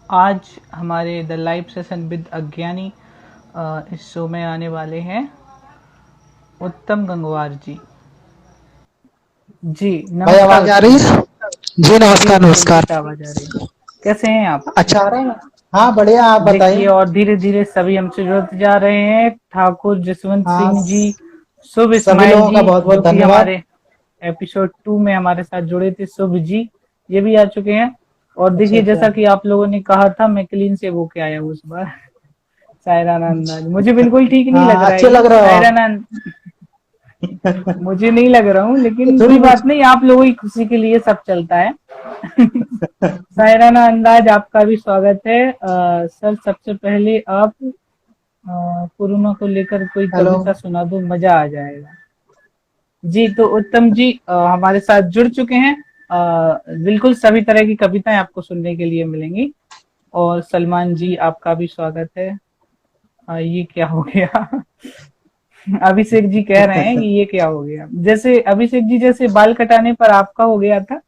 आज हमारे the live session with अज्ञानी इस शो में आने वाले हैं उत्तम गंगवार जी। जी भाई नमस्कार आवाज आ उत्तम रही जी। है? जी जी नमस्कार नमस्कार। स्पष्ट आवाज आ रही है। कैसे हैं आप? अच्छा आ रहा है। हाँ बढ़िया, आप देखिए बताइए। और धीरे धीरे सभी हमसे जुड़ते जा रहे हैं। ठाकुर जसवंत हाँ सिंह जी, शुभ सभी इस्माइल लोगों का जी बहुत जो बहुत कि धन्यवाद। हमारे एपिसोड 2 में हमारे साथ जुड़े थे, शुभ जी ये भी आ चुके हैं। और अच्छा देखिए अच्छा। जैसा कि आप लोगों ने कहा था, मैं क्लीन से वो के आया हूँ इस बार। सायरा अंदाज मुझे बिल्कुल ठीक नहीं लग हाँ रहा है अच्छे ये लग रहे हो सायरा। आप। मुझे नहीं लग रहा हूँ, लेकिन थोड़ी कोई बात नहीं, आप लोगों की खुशी के लिए सब चलता है। सायराना अंदाज आपका भी स्वागत है। सर सबसे पहले आप कोरोना को लेकर कोई हेलो। कविता सुना दो, मजा आ जाएगा। जी तो उत्तम जी हमारे साथ जुड़ चुके हैं। बिल्कुल सभी तरह की कविताएं आपको सुनने के लिए मिलेंगी। और सलमान जी आपका भी स्वागत है। ये क्या हो गया? अभिषेक जी कह रहे हैं कि ये क्या हो गया, जैसे अभिषेक जी जैसे बाल कटाने पर आपका हो गया था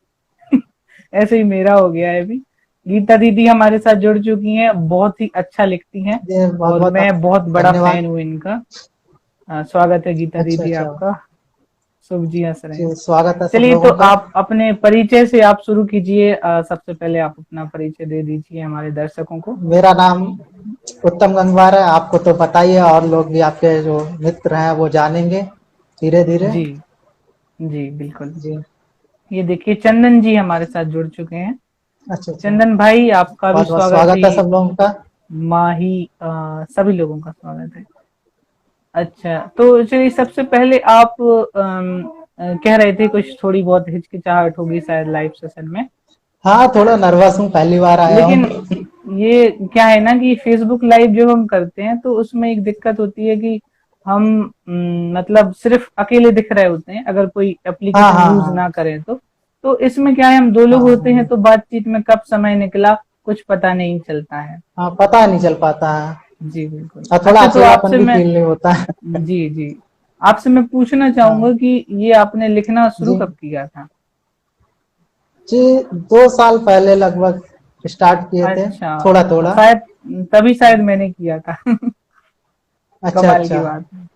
ऐसे ही मेरा हो गया है अभी। गीता दीदी हमारे साथ जुड़ चुकी हैं, बहुत ही अच्छा लिखती हैं। जी बहुत और बहुत मैं बहुत बड़ा धन्यवाद। फैन हूँ इनका। स्वागत है गीता अच्छा दीदी अच्छा। आपका। शुभ जी हंस रहे जी हैं। स्वागत है सब चलिए तो लोगों का। आप अपने परिचय से आप शुरू कीजिए। सबसे पहले आप अपना परिचय दे दीजिए हमारे दर्शकों को। मेरा नाम उत्तम गंगवार है, आपको तो पता ही है और लोग भी आपके जो मित्र हैं वो जानेंगे धीरे धीरे। जी जी बिल्कुल। जी। ये देखिए चंदन जी हमारे साथ जुड़ चुके हैं। अच्छा अच्छा। चंदन भाई आपका भी बहुत बहुत स्वागत है। स्वागत है ये सब लोगों का। माही सभी लोगों का स्वागत है। अच्छा तो चलिए सबसे पहले आप कह रहे थे कुछ थोड़ी बहुत हिचकिचाहट होगी शायद लाइव सेशन में। हाँ थोड़ा नर्वस हूँ, पहली बार आया लेकिन हूँ। ये क्या है ना कि फेसबुक लाइव जब हम करते हैं तो उसमें एक दिक्कत होती है कि हम मतलब सिर्फ अकेले दिख रहे होते हैं, अगर कोई हाँ एप्लीकेशन हाँ यूज हाँ। ना करें तो इसमें क्या है, हम दो लोग हाँ होते हैं हाँ। तो बातचीत में कब समय निकला कुछ पता नहीं चलता है। हाँ पता नहीं चल पाता है। जी बिल्कुल। और थोड़ा अच्छा तो अकेलापन आपसे भी मैं फील नहीं होता है। जी जी आपसे मैं पूछना चाहूंगा हाँ कि ये आपने लिखना शुरू जी। कब किया था? जी 2 साल पहले लगभग स्टार्ट किए थे, अच्छा थोड़ा थोड़ा। शायद तभी शायद मैंने किया था। अच्छा कमाल की अच्छा। बात है।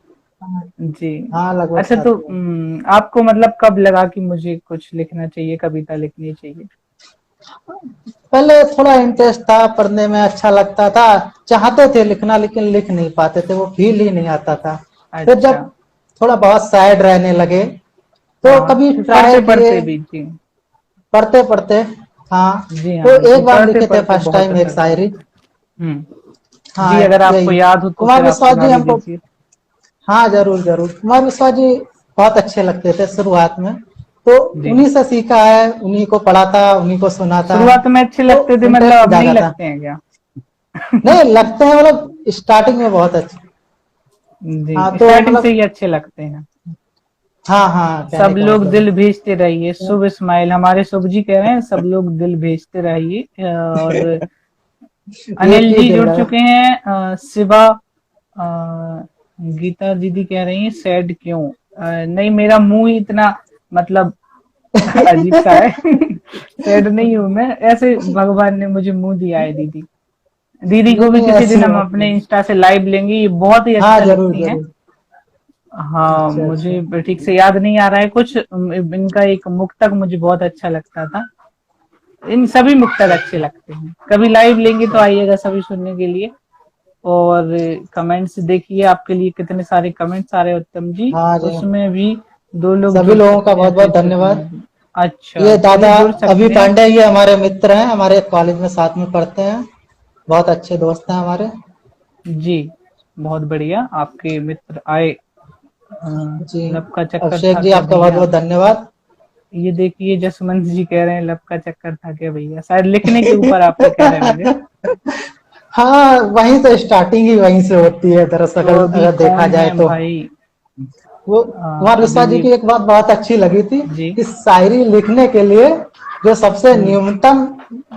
जी। हाँ लगभग अच्छा तो साथ में। आपको मतलब कब लगा कि मुझे कुछ लिखना चाहिए, कविता लिखनी चाहिए? पहले थोड़ा इंटरेस्ट था, पढ़ने में अच्छा लगता था, चाहते थे लिखना लेकिन लिख नहीं पाते थे, वो फील ही नहीं आता था। फिर अच्छा। जब थोड़ा बहुत सैड रहने लगे तो हाँ कभी फिर ट्राई पढ़ते किए, पढ़ते भी जी। पढ़ते पढ़ते। हाँ जी तो हाँ जी, एक बार पढ़ते लिखे थे पढ़ते फर्स्ट बहुत टाइम एक असर शायरी। पड़ता है। जी हाँ अगर आपको यही याद हो तो कुमार फिर आप विश्वास सुना जी भी हमको। दीजिए। हाँ जरूर जरूर, कुमार विश्वास जी बहुत अच्छे लगते थे शुरुआत में, तो जी उन्हीं से सीखा है, उन्हीं को पढ़ा था, उन्हीं को सुना था। शुरुआत में अच्छे तो लगते थे, मतलब इंटरेस्ट अब नहीं जागा था। लगते हैं क्या? नहीं लगते हैं, मतलब स्टार्टिंग में बहुत अच्छे। हाँ जी तो स्टार्टिंग से मतलब ही अच्छे लगते हैं। हाँ हाँ कहने सब का लोग मतलब है। दिल भेजते रहिए, शुभ इस्माइल हमारे शुभ जी कह रहे हैं सब लोग दिल भेजते रहिए। और एक अनिल ही जी दिल जुड़ है। चुके हैं। शिवा गीता दीदी कह रही हैं सैड क्यों? नहीं मेरा मुंह ही इतना मतलब अजीब सा है। सैड नहीं हूं मैं, ऐसे भगवान ने मुझे मुंह दिया है दीदी। दीदी नहीं को भी नहीं किसी ऐसी दिन हम बात अपने नहीं। इंस्टा से लाइव लेंगे, ये बहुत ही हाँ अच्छा जरूर लिखती हैं। जरूर। हाँ अच्छा अच्छा। मुझे ठीक से याद नहीं आ रहा है कुछ, इनका एक मुक्तक मुझे बहुत अच्छा लगता था। इन सभी मुक्तक अच्छा अच्छे अच्छा। लगते हैं, कभी लाइव लेंगे तो अच्छा आइएगा सभी सुनने के लिए। और कमेंट्स देखिए, आपके लिए कितने सारे कमेंट्स आ रहे हैं उत्तम जी। हाँ जी। उसमें भी दो लोग सभी जुड़ लोगों का सकते हैं बहुत बहुत फेसबुक धन्यवाद। में भी। अच्छा ये चलिए दादा जुड़ अभी सकते हैं। पांडे, ये हमारे मित्र हैं, हमारे कॉलेज में साथ में पढ़ते हैं, बहुत अच्छे दोस्त हैं हमारे। जी बहुत बढ़िया आपके मित्र आए। जी। लब का चक्कर अभिषेक था जी क्या आपका बहुत भैया? बहुत धन्यवाद। ये देखिए जसवंत जी कह रहे हैं लब का चक्कर था क्या भैया, शायद लिखने के ऊपर आपके कह रहे होंगे। हाँ वहीं से स्टार्टिंग ही वहीं से होती है दरअसल, तो अभी अगर देखा कौन जाए है तो। भाई? वो कुमार अभी विश्वास जी ये की एक बात बहुत अच्छी लगी थी जी। कि शायरी लिखने के लिए जो सबसे हम्म, न्यूनतम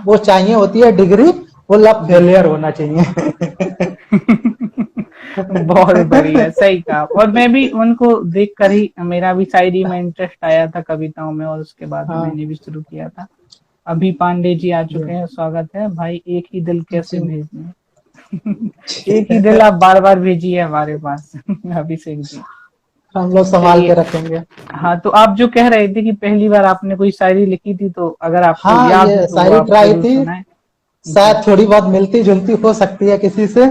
वो चाहिए होती है डिग्री, वो लव जी। फेलियर होना चाहिए। बहुत बढ़िया, सही कहा। और मैं भी उनको देख कर ही मेरा भी शायरी में इंटरेस्ट आया था, कविताओं में, और उसके बाद हाँ मैंने भी शुरू किया था। अभी पांडे जी आ चुके हैं, स्वागत है भाई। एक ही दिल कैसे जी भेजें? एक ही दिल आप बार बार भेजिए हमारे पास। अभिषेक जी, हम लोग संभाल चलिए। के रखेंगे। हाँ, तो आप जो कह रहे थे कि पहली बार आपने कोई शायरी लिखी थी, तो अगर आपको हाँ, याद हो ये तो वो शायरी आप ट्राई जरूर थी, सुनाएं। जी शायद थोड़ी बहुत मिलती जुलती हो सकती है किसी से।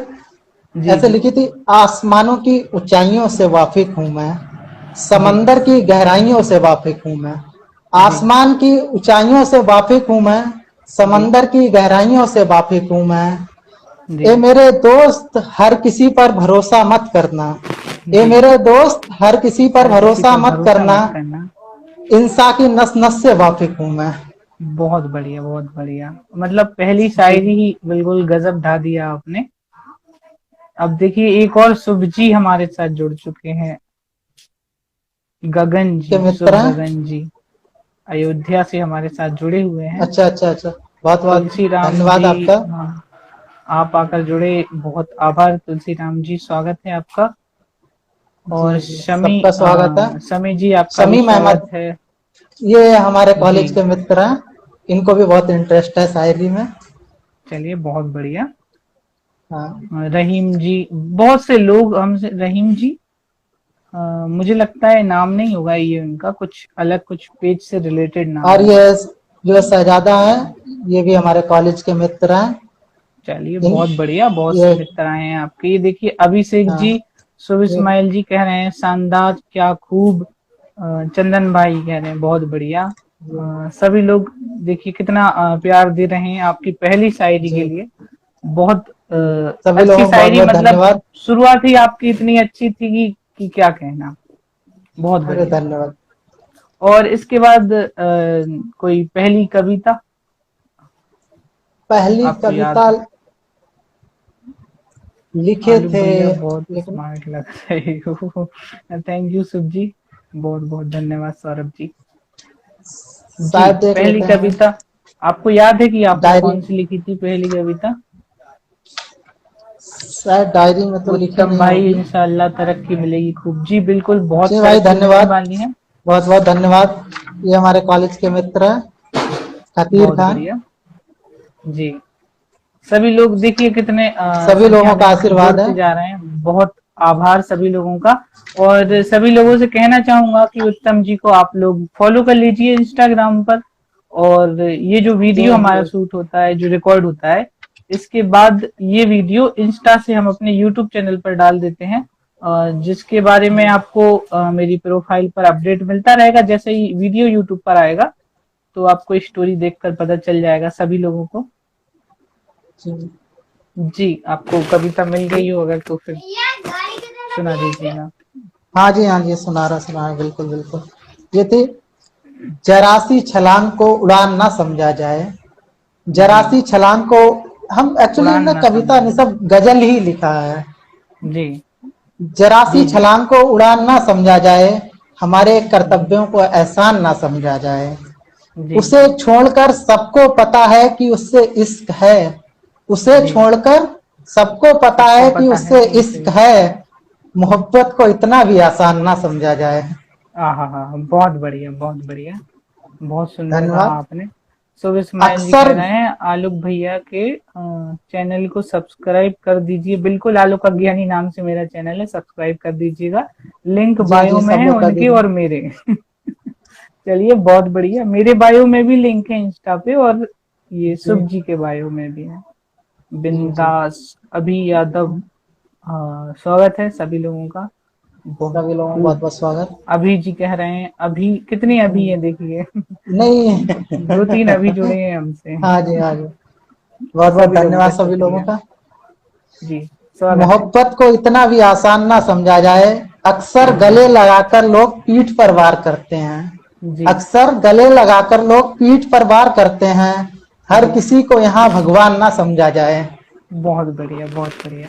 जी ऐसे जी लिखी थी, आसमानों की ऊंचाइयों से वाकिफ हूं मैं, जी समंदर की गहराइयों से वाकिफ हूं मैं। जी आसमान की ऊंचाइयों से वाकिफ हूं मैं, जी समंदर की गहराइयों से वाकिफ हूं मैं। जी ए मेरे दोस्त हर किसी पर भरोसा मत करना, ए जी। मेरे दोस्त हर किसी पर हर किसी भरोसा पर मत भरोसा करना, मत करना। इंसान की नस नस से वाकिफ हूं मैं। बहुत बढ़िया, बहुत बढ़िया। मतलब पहली जी शायरी ही बिल्कुल गजब ढा दिया आपने। अब देखिए, एक और शुभ जी हमारे साथ जुड़ चुके हैं। गगन के जी, मित्र शुभ हैं। गगन जी अयोध्या से हमारे साथ जुड़े हुए हैं। अच्छा अच्छा अच्छा, बहुत बहुत तुलसी राम धन्यवाद जी, आपका। हाँ, आप आकर जुड़े, बहुत आभार तुलसी राम जी, स्वागत है आपका। जी और जी, सबका स्वागत है। शमी जी, आपका भी शमीम स्वागत अहमद, है। ये हमारे जी, कॉलेज के मित्र हैं, इनको भी बहुत इंटरेस्ट है शायरी में। चलिए, बहुत बढ़िया। हाँ रहीम जी, बहुत से लोग हमसे, रहीम जी, मुझे लगता है नाम नहीं होगा ये उनका, कुछ अलग, कुछ पेज से रिलेटेड नाम और ये होगा। जो शहजादा है, ये भी हमारे कॉलेज के मित्र हैं। चलिए, इन बहुत बढ़िया, बहुत से ये मित्र आए हैं आपके। ये देखिए, अभिषेक हाँ, जी, शुभ ये इस्माइल जी कह रहे हैं शानदार, क्या खूब। चंदन भाई कह रहे हैं बहुत बढ़िया। सभी लोग देखिए कितना प्यार दे रहे हैं आपकी पहली शायरी के जी लिए। बहुत सभी अच्छी लोगों को बहुत शायरी, बहुत मतलब धन्यवाद। शुरुआत ही आपकी इतनी अच्छी थी कि क्या कहना। बहुत अरे बढ़िया। धन्यवाद। और इसके बाद कोई पहली कविता पहली आपको याद कविता हो? लिखे आलू थे, भैया बहुत लेकिन स्मार्ट लग रहे हो। थैंक यू शुभ जी, बहुत बहुत धन्यवाद सौरभ जी। जी, शायद देख पहली लेते हैं। कविता आपको याद है कि आपने डायरी, कौन सी लिखी थी पहली कविता? शायद डायरी में तो लिखी उत्तम नहीं भाई, होगी। इंशाल्लाह तरक्की मिलेगी खूब। जी बिल्कुल, बहुत जी भाई तरक्की मिलने धन्यवाद, वाली है। बहुत बहुत धन्यवाद। ये हमारे कॉलेज के मित्र हैं, खतीर बहुत खान। बढ़िया। जी, सभी लोग देखिए कितने सभी संख्या लोगों का में आशीर्वाद है। जुड़ते जा रहे हैं। बहुत आभार सभी लोगों का। और सभी लोगों से कहना चाहूंगा कि उत्तम जी को आप लोग फॉलो कर लीजिए इंस्टाग्राम पर। और ये जो जी वीडियो हमारा जी शूट होता है, जो रिकॉर्ड होता है, इसके बाद ये वीडियो इंस्टा से हम अपने यूट्यूब चैनल पर डाल देते हैं, जिसके बारे में आपको मेरी प्रोफाइल पर अपडेट मिलता रहेगा। जैसे ही वीडियो यूट्यूब पर आएगा तो आपको स्टोरी देखकर पता चल जाएगा सभी लोगों को। जी। जी, आपको कविता मिल गई हो अगर तो फिर सुना दीजिएगा। हाँ जी हाँ जी, सुना रहा, बिल्कुल बिल्कुल। ये थी, जरासी छलांग को उड़ान ना समझा जाए, जी, जरासी छलांग को। हम एक्चुअली उड़ान हमने ना कविता समझा नहीं, जाए। सब गजल ही लिखा है। जी जरासी जी जी छलांग को उड़ान ना समझा जाए, हमारे कर्तव्यों को एहसान ना समझा जाए। जी उसे छोड़कर सबको पता है कि उससे इश्क है, उसे जी। छोड़कर सबको पता सबको है कि पता है उससे कि उसे इश्क है, मोहब्बत को इतना भी आसान ना समझा जाए। हाँ हाँ, बहुत बढ़िया, बहुत बढ़िया, बहुत सुंदर कहा धन्यवाद। आपने। शुभ इस्माइल जी कह अक्सर रहे हैं आलोक भैया के चैनल को सब्सक्राइब कर दीजिए। बिल्कुल, आलोक अज्ञानी नाम से मेरा चैनल है, सब्सक्राइब कर दीजिएगा। लिंक जी बायो जी, में सब है लोग कर उनके दीजिए। और मेरे। चलिए, बहुत बढ़िया। मेरे बायो में भी लिंक है इंस्टा पे, और ये जी शुभ जी के बायो में भी है। जी जी, बिंदास अभी यादव, स्वागत है सभी लोगों का। बहुत सभी लोगों का बहुत खूब। बहुत स्वागत। अभी जी कह रहे हैं, अभी कितने अभी है देखिए। नहीं। दो तीन अभी जुड़े हैं हमसे। हाँ जी हाँ जी, बहुत बहुत सभी लोगों धन्यवाद का सभी लोगों शुक्रिया। का। जी, स्वागत है। मोहब्बत को इतना भी आसान ना समझा जाए, अक्सर जी गले लगाकर लोग पीठ पर वार करते हैं, जी अक्सर गले लगाकर लोग पीठ पर वार करते हैं, हर जी। किसी को यहाँ भगवान ना समझा जाए। बहुत बढ़िया, बहुत बढ़िया।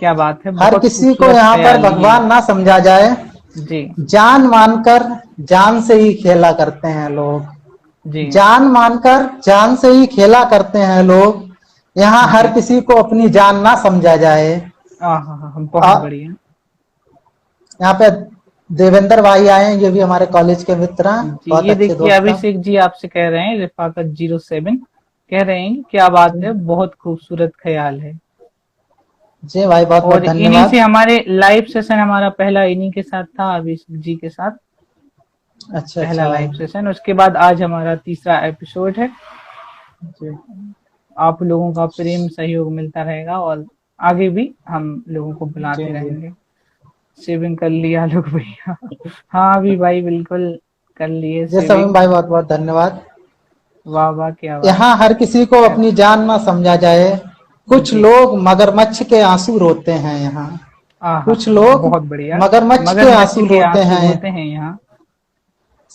क्या बात है, हर बहुत किसी को खूबसूरत यहाँ पर ख्याल है ये। भगवान ना समझा जाए, जी जान मानकर जान से ही खेला करते हैं लोग, जी जान मानकर जान से ही खेला करते हैं लोग, यहाँ हर जी। किसी को अपनी जान ना समझा जाए। हाँ हाँ हाँ, बहुत आ, बढ़िया। यहाँ पे देवेंद्र भाई आए हैं, ये भी हमारे कॉलेज के मित्र हैं, जी बहुत ये अच्छे देखिए दोस्त हैं। अभिषेक जी आपसे कह रहे हैं, रिफाकत 07 कह रहे हैं क्या बात है, बहुत खूबसूरत ख्याल है। जी भाई, बहुत बहुत और इन्हीं से धन्यवाद। हमारे लाइव सेशन हमारा पहला इन्हीं के साथ था, अभिषेक जी के साथ अच्छा पहला अच्छा। Live session. उसके बाद आज हमारा तीसरा एपिसोड है। जी आप लोगों का प्रेम सहयोग मिलता रहेगा और आगे भी हम लोगों को जी बुलाते जी। रहेंगे। सेविंग कर लिया लोग भैया। हाँ अभी भाई बिल्कुल कर लिए जी समीम सेविंग। भाई, बहुत बहुत धन्यवाद। वाह वाह क्या बात यहाँ हर किसी को है। अपनी जान ना समझा जाए। कुछ जी लोग मगरमच्छ के आंसू रोते हैं यहाँ। आहा कुछ लोग बहुत बढ़िया। मगरमच्छ के मगरमच्छ आंसू के रोते आंसू हैं। रोते हैं यहाँ।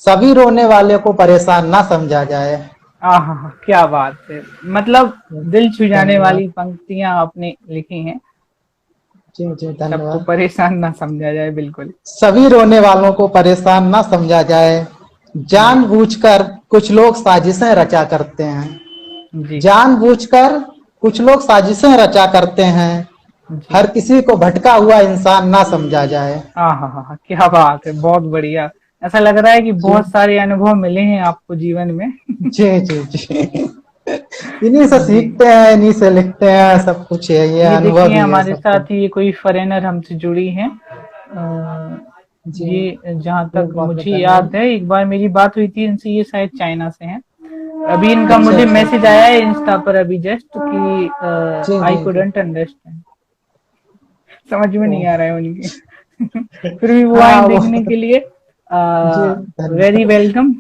सभी रोने वाले को परेशान ना समझा जाए। आहा क्या बात है, मतलब दिल छू जाने धन्यवाद। वाली पंक्तियां आपने लिखी हैं। जी जी सबको धन्यवाद। परेशान ना समझा जाए, बिल्कुल। सभी रोने वालों को परेशान ना समझा जाए। जी जानबूझकर कुछ लोग साजिशें रचा करते हैं। जी जानबूझकर कुछ लोग साजिशें रचा करते हैं। जी। हर किसी को भटका हुआ इंसान ना समझा जाए। आहा क्या बात है, बहुत बढ़िया। ऐसा लग रहा है कि जी बहुत सारे अनुभव मिले हैं आपको जीवन में। जी जी जी। इन्हीं से जी सीखते हैं, इन्हीं से लिखते हैं, सब कुछ है, ये ये अनुभव देखिए ही है हमारे सब कुछ। साथ ये कोई फॉरेनर हमसे जुड़ी है। जी ये जहाँ जी, तक बहुत बहुत मुझे याद धन्यवाद। है एक बार मेरी बात हुई थी इनसे, ये शायद चाइना से हैं। अभी इनका अच्छा मुझे अच्छा मैसेज अच्छा। आया है इंस्टा पर अभी जस्ट कि जी आई जी जी। कुडंट अंडरस्टैंड, समझ में ओ, नहीं आ रहा है उनके। फिर भी वो आए हाँ वो। देखने के लिए। जी वेरी धन्यवाद। वेलकम।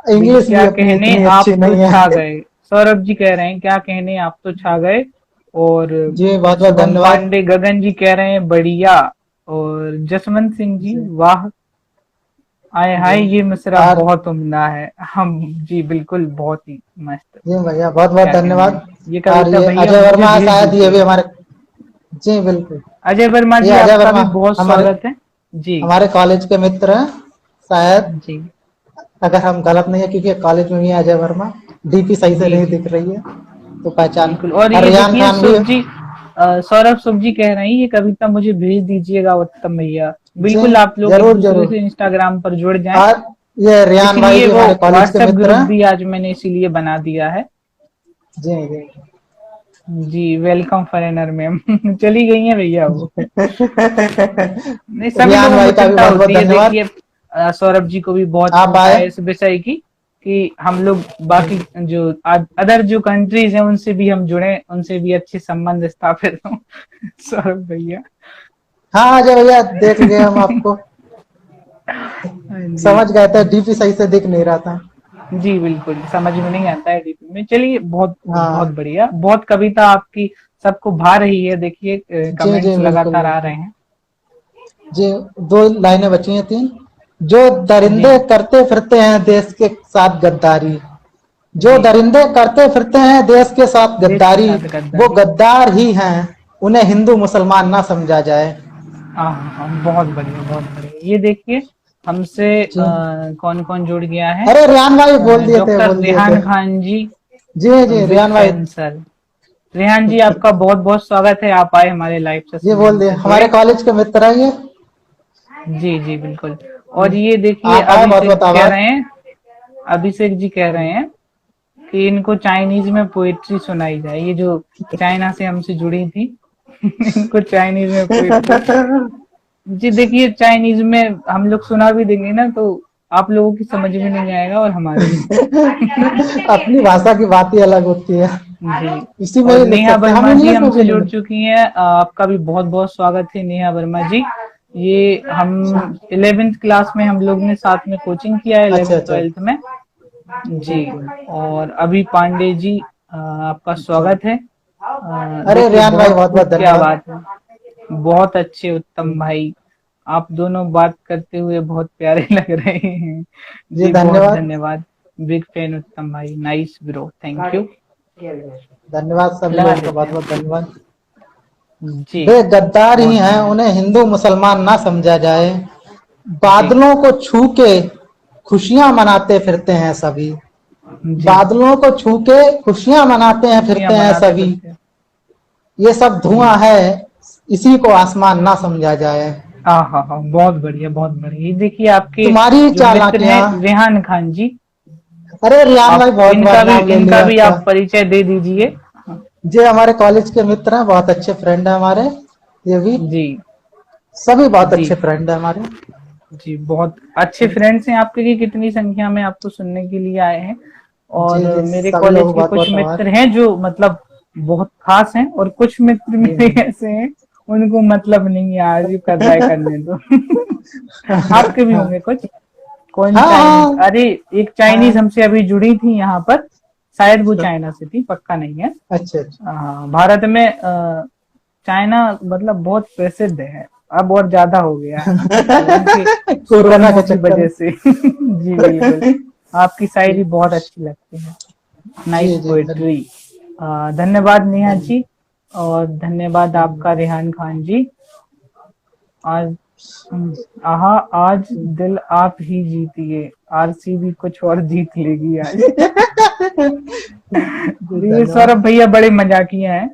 इंग्लिश भी क्या अपनी कहने इतनी आप अच्छी तो नहीं छा है। गए। सौरभ जी कह रहे हैं क्या कहने आप तो छा गए। और जी बहुत बहुत शुभम धन्यवाद। पांडे गगन जी कह रहे हैं बढ़िया। और जसवंत सिंह जी जी वाह, आए जी। हाय ये मिसरा और बहुत उम्दा है। हम जी बिल्कुल बहुत ही मस्त। जी भैया, बहुत बहुत क्या कहने, धन्यवाद। ये और कविता ये भैया अजय मुझे वर्मा भेज शायद, ये दीजिए। भी हमारे। जी बिल्कुल। अजय वर्मा ये जी अजय आपका वर्मा भी बहुत हमारे स्वागत है। जी हमारे कॉलेज के मित्र हैं शायद, जी अगर हम गलत नहीं है, क्योंकि कॉलेज में भी है अजय वर्मा। डीपी सही से जी नहीं जी दिख रही है, तो पहचान। बिल्कुल। और और ये रियान देखिए खान भी। शुभ जी, सौरभ शुभ जी कह रहे हैं ये कविता मुझे भेज दीजिएगा उत्तम भैया। जी बिल्कुल आप लोग एक जरूर दूसरे जरूर। से इंस्टाग्राम पर जुड़ जाएं। और ये रियान भाई इसलिए भी वो हमारे कॉलेज के व्हाट्सएप मित्र ग्रुप हैं। भी आज मैंने इसीलिए बना दिया है। जी जी। जी वेलकम फॉरेनर मैम। चली गई हैं भैया वो। नहीं सभी रियान लोगों को भाई का भी चिंता बहुत बहुत होती है, धन्यवाद। देखिए सौरभ जी को भी बहुत आप चिंता आए। है इस विषय की कि हम लोग बाकी जो अदर जो कंट्रीज हैं उनसे भी हम जुड़े, उनसे भी अच्छे संबंध स्थापित हों। सौरभ भैया। हाँ आ जाओ भैया, देख लिए हम आपको। जी समझ गए थे, डीपी सही से दिख नहीं रहा था। जी बिल्कुल समझ में नहीं आता है डीपी में। चलिए बहुत बहुत हाँ। बढ़िया, बहुत कविता आपकी सबको भा रही है, देखिए जी जी कमेंट्स बिल्कुल लगातार आ रहे बिल्कुल। हैं। जी, दो लाइनें बची हैं, तीन। जो जी दरिंदे करते फिरते हैं देश के साथ गद्दारी। जो जी दरिंदे करते फिरते हैं देश के साथ देश के गद्दारी, साथ वो गद्दारी। गद्दार ही हैं। उन्हें हिंदू मुसलमान ना समझा जाए। हाँ हाँ हाँ, बहुत बढ़िया बहुत बढ़िया। ये देखिए हमसे जी। कौन कौन जुड़ गया है। अरे रियान भाई बोल दिए थे, डॉक्टर बोल दिए थे। रेहान खान जी, जी जी बिग रियान भाई। Fan sir. रेहान जी आपका बहुत बहुत स्वागत है, आप आए हमारे लाइव सेशन जी में बोल दिए, हमसे हमारे जुड़े। कॉलेज के मित्र हैं ये। जी जी बिल्कुल। जी। और ये देखिए आप आए, बहुत अभिषेक बहुत जी कह आभार। रहे हैं, अभिषेक जी कह रहे हैं कि इनको चाइनीज में पोएट्री सुनाई जाए। ये जो चाइना से हमसे जुड़ी थी इनको चाइनीज में पोएट्री। जी देखिए चाइनीज में हम लोग सुना भी देंगे ना तो आप लोगों की समझ में नहीं आएगा और हमारी भी। अपनी भाषा की बात ही अलग होती है। जी। इसी में और ही लिख नेहा सकते हैं, हम वर्मा जी इंग्लिश में भी हमसे नहीं जुड़ लिख। चुकी हैं, आपका भी बहुत बहुत स्वागत है नेहा वर्मा जी। ये हम 11th क्लास में हम लोग ने साथ में कोचिंग किया है, अच्छा 11th अच्छा। 12th में। जी जी। जी और अभी पांडे जी आपका जी। स्वागत है। अरे देखिए रियान भाई, बहुत बहुत बहुत खूब, क्या धन्यवाद। बात है, बहुत अच्छे उत्तम भाई। आप दोनों बात करते हुए बहुत प्यारे लग रहे हैं। जी जी बहुत धन्यवाद। धन्यवाद। बिग फैन उत्तम भाई, नाइस ब्रो, थैंक यू। धन्यवाद सभी लगा लोगों का, देते बहुत हैं। बहुत धन्यवाद। जी वे गद्दार ही बहुत हैं, बढ़िया। उन्हें हिंदू मुसलमान ना समझा जाए। जी बादलों को छू के खुशियां मनाते फिरते हैं सभी। जी बादलों को छू के खुशियां मनाते हैं खुशियां फिरते हैं मनाते सभी। फिरते हैं। ये सब जी धुआं है, इसी को आसमान ना समझा जाए। हाँ हाँ हाँ, बहुत बढ़िया बहुत बढ़िया। ये देखिए आपके तुम्हारी जो मित्र चालाकियां। हैं रेहान खान जी, अरे रियान आप भाई बहुत बार नाम ले लिया इनका भी आपका। आप परिचय दे दीजिए। जे हमारे कॉलेज के मित्र हैं, बहुत अच्छे फ्रेंड है हमारे। ये भी जी सभी बहुत जी अच्छे फ्रेंड है हमारे। जी, बहुत अच्छे फ्रेंड्स हैं आपके, कि कितनी संख्या में आपको सुनने के लिए आए हैं। जी और जी, मेरे सभी कॉलेज लोग के बहुत कुछ बहुत आभार। मित्र हैं जो मतलब बहुत खास हैं, और कुछ मित्र जी मेरे जी। ऐसे हैं उनको मतलब नहीं है, आज ही कर रहा है करने दो। आपके भी हाँ होंगे कुछ। कौन हाँ चाइनीज, हाँ अरे एक चाइनीज हाँ। हमसे अभी जुड़ी थी यहाँ पर, शायद वो अच्छा चाइना से थी, पक्का नहीं है। अच्छा अच्छा। भारत में चाइना मतलब बहुत प्रसिद्ध है, अब और ज्यादा हो गया है, तो उनके कोरोना के कर्मों की चक्कर वजह में। से। जी बिल्कुल, आपकी शायरी बहुत अच्छी लगती है, जी नाइस जी पोएट्री। धन्यवाद नेहा जी, और धन्यवाद आपका रेहान खान जी। आज आहा, आज दिल आप ही जीतिए, आरसीबी कुछ और जीत लेगी आज। ये धन्यवाद। सौरभ भैया बड़े मजाकिया हैं,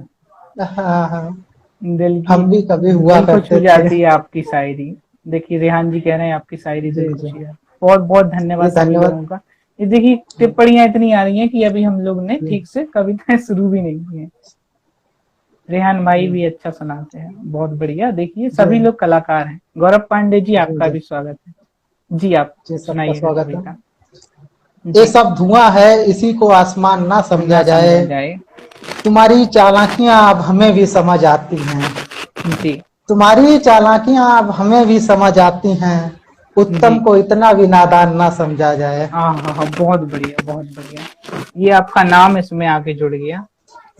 हाँ हाँ। दिल की हम भी कभी हुआ दिल को छू करते थे। जाती है आपकी शायरी। देखिए रेहान जी कह रहे हैं आपकी शायरी दिल जी को जी छू जाती है। बहुत बहुत जी धन्यवाद सभी धन्यवाद। लोगों का। ये देखिए टिप्पणियां इतनी आ रही हैं कि अभी हम लोग ने ठीक से कविताएं शुरू भी नहीं की हैं। रेहान भाई जी भी अच्छा सुनाते हैं, बहुत बढ़िया। देखिए जी सभी लोग कलाकार हैं। गौरव पांडे जी जी आपका जी भी स्वागत है जी, आप जी, सबका सुनाइएगा स्वागत है। कविता। ये जी, सब धुआं है, इसी को आसमान ना ना समझा जाए। समझा जाए। तुम्हारी चालाकियां अब हमें भी समझ आती हैं। जी तुम्हारी चालाकियां अब हमें भी समझ आती हैं। उत्तम जी, को इतना भी नादान ना समझा जाए। हाँ हाँ हाँ, बहुत बढ़िया बहुत बढ़िया। ये आपका नाम इसमें आके जुड़ गया।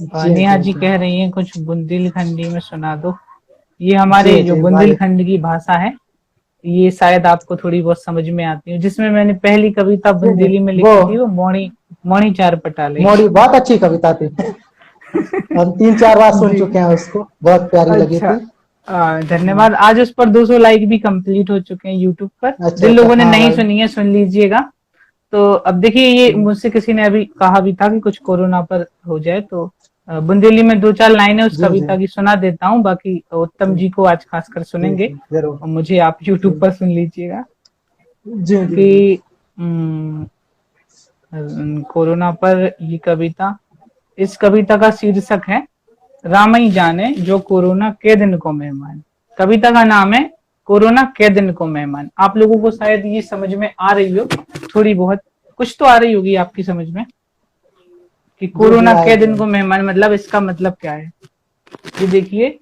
जी नेहा जी जी जी कह रही हैं कुछ बुंदेलखंडी में सुना दो। ये जी हमारे जो जी भाई। बुंदेलखंड की भाषा है, ये शायद आपको थोड़ी बहुत समझ में आती है। जिसमें मैंने पहली कविता जी जी बुंदेली में वो लिखी थी, वो मोणी मोणी चार पटाले। मोड़ी बहुत अच्छी कविता थी। हम 3-4 बार सुन जी, चुके हैं उसको, बहुत प्यारी लगी अच्छा। थी। धन्यवाद। आज उस पर 200 लाइक भी कंप्लीट हो चुके हैं यूट्यूब पर। अच्छा जिन अच्छा, लोगों ने हाँ नहीं भाई। सुनी है सुन लीजिएगा। तो अब देखिए, ये मुझसे किसी ने अभी कहा भी था कि कुछ कोरोना पर हो जाए, तो बुंदेली में 2-4 लाइनें उस जी जी कविता की सुना देता हूँ। बाकी उत्तम जी जी को आज खासकर जी सुनेंगे, जी जरूर। और मुझे आप यूट्यूब जी पर सुन लीजिएगा। जी जी जी। कि कोरोना पर ये कविता, इस कविता का शीर्षक है रामई जाने जो कोरोना के दिन को मेहमान। कविता का नाम है कोरोना के दिन को मेहमान। आप लोगों को शायद ये समझ में आ रही हो, थोड़ी बहुत कुछ तो आ रही होगी आपकी समझ में, कि जी जी कोरोना के आएगी दिन को आएगी। मेहमान मतलब इसका मतलब क्या है। ये देखिए,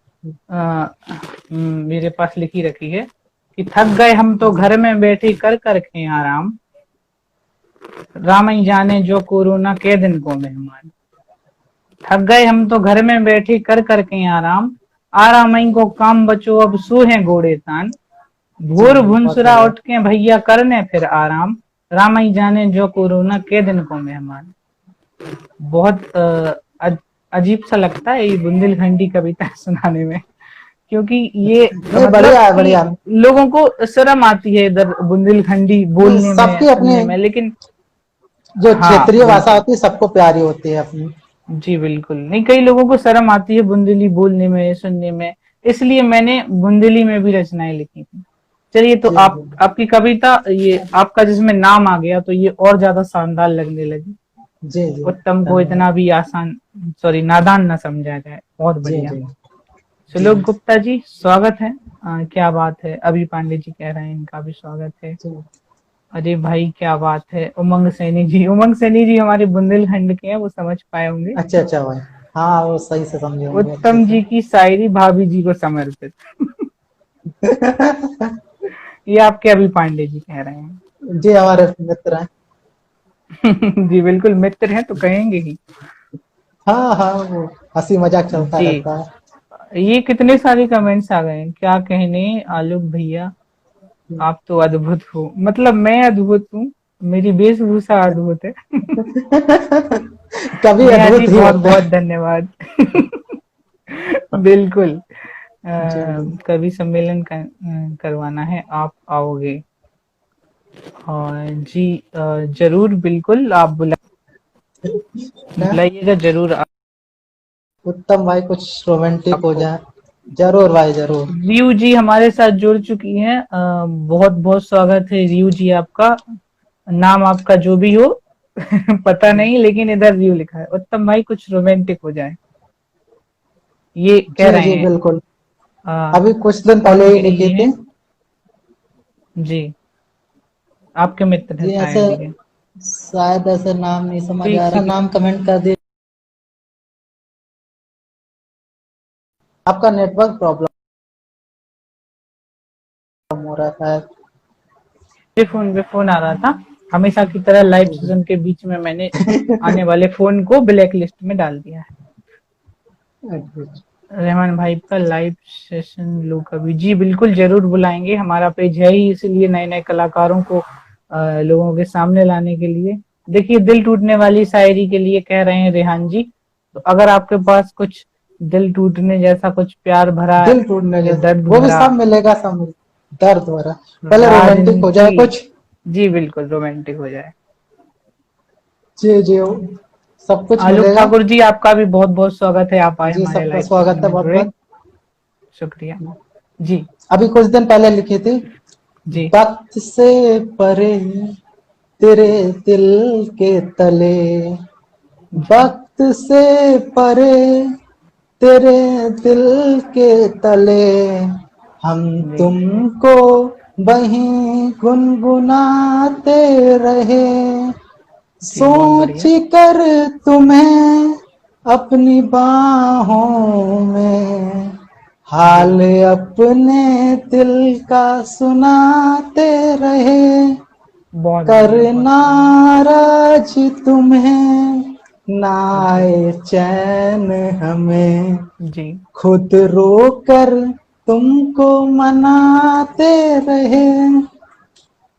मेरे पास लिखी रखी है कि थक गए हम तो घर में बैठे कर कर खे आराम, रामई जाने जो कोरोना के दिन को मेहमान। थक गए हम तो घर में बैठे कर करके आराम, आरामई को काम बचो अब सूहे घोड़े तान, जी भोर जी बहुत भुनसुरा बढ़िया। उठ के भैया करने फिर आराम, रामई जाने जो कोरोना के दिन को मेहमान। बहुत अजीब सा लगता है ये बुंदेलखंडी कविता सुनाने में, क्योंकि ये नहीं मतलब बढ़िया है कि बढ़िया। लोगों को शर्म आती है इधर बुंदेलखंडी नहीं बोलने में सबकी अपनी सुनने में, लेकिन जो हाँ क्षेत्रीय भाषा बिल्कुल। होती है सबको प्यारी होती है अपनी। जी बिल्कुल, नहीं कई लोगों को शर्म आती है बुंदेली बोलने में सुनने में, इसलिए मैंने बुंदेली में भी रचनाएं लिखी थी। चलिए, तो जी आप जी आपकी कविता, ये आपका जिसमें नाम आ गया तो ये और ज्यादा शानदार लगने लगी। जी जी उत्तम को धन्यवाद। इतना भी आसान, सॉरी नादान न समझा जाए, बहुत जी बढ़िया। जी जी सुलोक गुप्ता जी स्वागत है। क्या बात है, अभी पांडे जी कह रहे हैं इनका भी स्वागत है। जी। अरे भाई क्या बात है, उमंग सैनी जी, उमंग सैनी जी हमारे बुंदेलखंड के हैं, वो समझ पाए होंगे। अच्छा अच्छा भाई। हाँ वो सही से समझे होंगे अच्छे उत्तम से। जी की शायरी भाभी जी को समर्पित। ये आपके अभी पांडे जी कह रहे हैं। जी हमारे मित्र हैं। जी बिल्कुल, मित्र हैं तो कहेंगे ही। हाँ हाँ वो हंसी मजाक चलता जी, रहता है। ये कितने सारे कमेंट्स आ गए हैं, क्या कहने आलोक भैया, आप तो अद्भुत हो। मतलब मैं अद्भुत हूँ, मेरी वेशभूषा अद्भुत है। कभी नेहा जी अद्भुत ही बहुत होते बहुत हैं। धन्यवाद। बिल्कुल। जी जी। कवि सम्मेलन करवाना है, आप आओगे। और जी जरूर बिल्कुल, आप क्या? बुलाइएगा जरूर। उत्तम भाई कुछ रोमांटिक हो आपको जाए। जरूर भाई जरूर। रियू जी हमारे साथ जुड़ चुकी हैं। बहुत बहुत स्वागत है रियू जी आपका। नाम आपका जो भी हो पता नहीं, लेकिन इधर रियू लिखा है। उत्तम भाई कुछ रोमांटिक हो जाए, ये कह जी रहे जी हैं। बिल्कुल। आ, अभी कुछ दिन पहले कौन ही ये लिखी है? थी। जी, आपके मित्र हैं जी ऐसे, शायद ये। शायद ऐसे नाम नहीं समझ ठीक आ रहा, ठीक। नाम कमेंट कर दिए। आपका नेटवर्क प्रॉब्लम हो रहा था। पे फोन आ रहा था। हमेशा की तरह लाइव जी सेशन के बीच में मैंने आने वाले फोन को ब्लैक लिस्ट में डाल दिया है। जी। रहमान भाई का लाइव सेशन लो कभी। जी बिल्कुल जरूर बुलाएंगे, हमारा पेज है ही इसीलिए नए नए कलाकारों को लोगों के सामने लाने के लिए। देखिए दिल टूटने वाली शायरी के लिए कह रहे हैं रेहान जी, तो अगर आपके पास कुछ दिल टूटने जैसा, कुछ प्यार भरा दिल टूटने या जैसा दर्द वो भी भरा सब मिलेगा, सब दर्द हो रहा। पहले रोमांटिक हो राजनीति। जाए कुछ। जी बिल्कुल रोमांटिक हो जाए। जी जी, सब कुछ आलोक मिलेगा। ठाकुर जी आपका भी बहुत बहुत स्वागत है, आप आए जी हमारे सबका लाइव सेशन स्वागत है में बहुत जुड़े। बहुत। शुक्रिया। जी अभी कुछ दिन पहले लिखी थी। जी वक्त से परे तेरे दिल के तले, जी वक्त से परे तेरे दिल के तले, हम जी तुमको वहीं गुनगुनाते रहे, जी बहुत सोच बढ़िया। कर तुम्हें अपनी बाहों में, जी हाल अपने दिल का सुनाते रहे, बहुत कर बढ़िया बहुत बढ़िया। नाराज तुम्हें जी नाए चैन हमें, जी खुद रोकर तुमको मनाते रहे।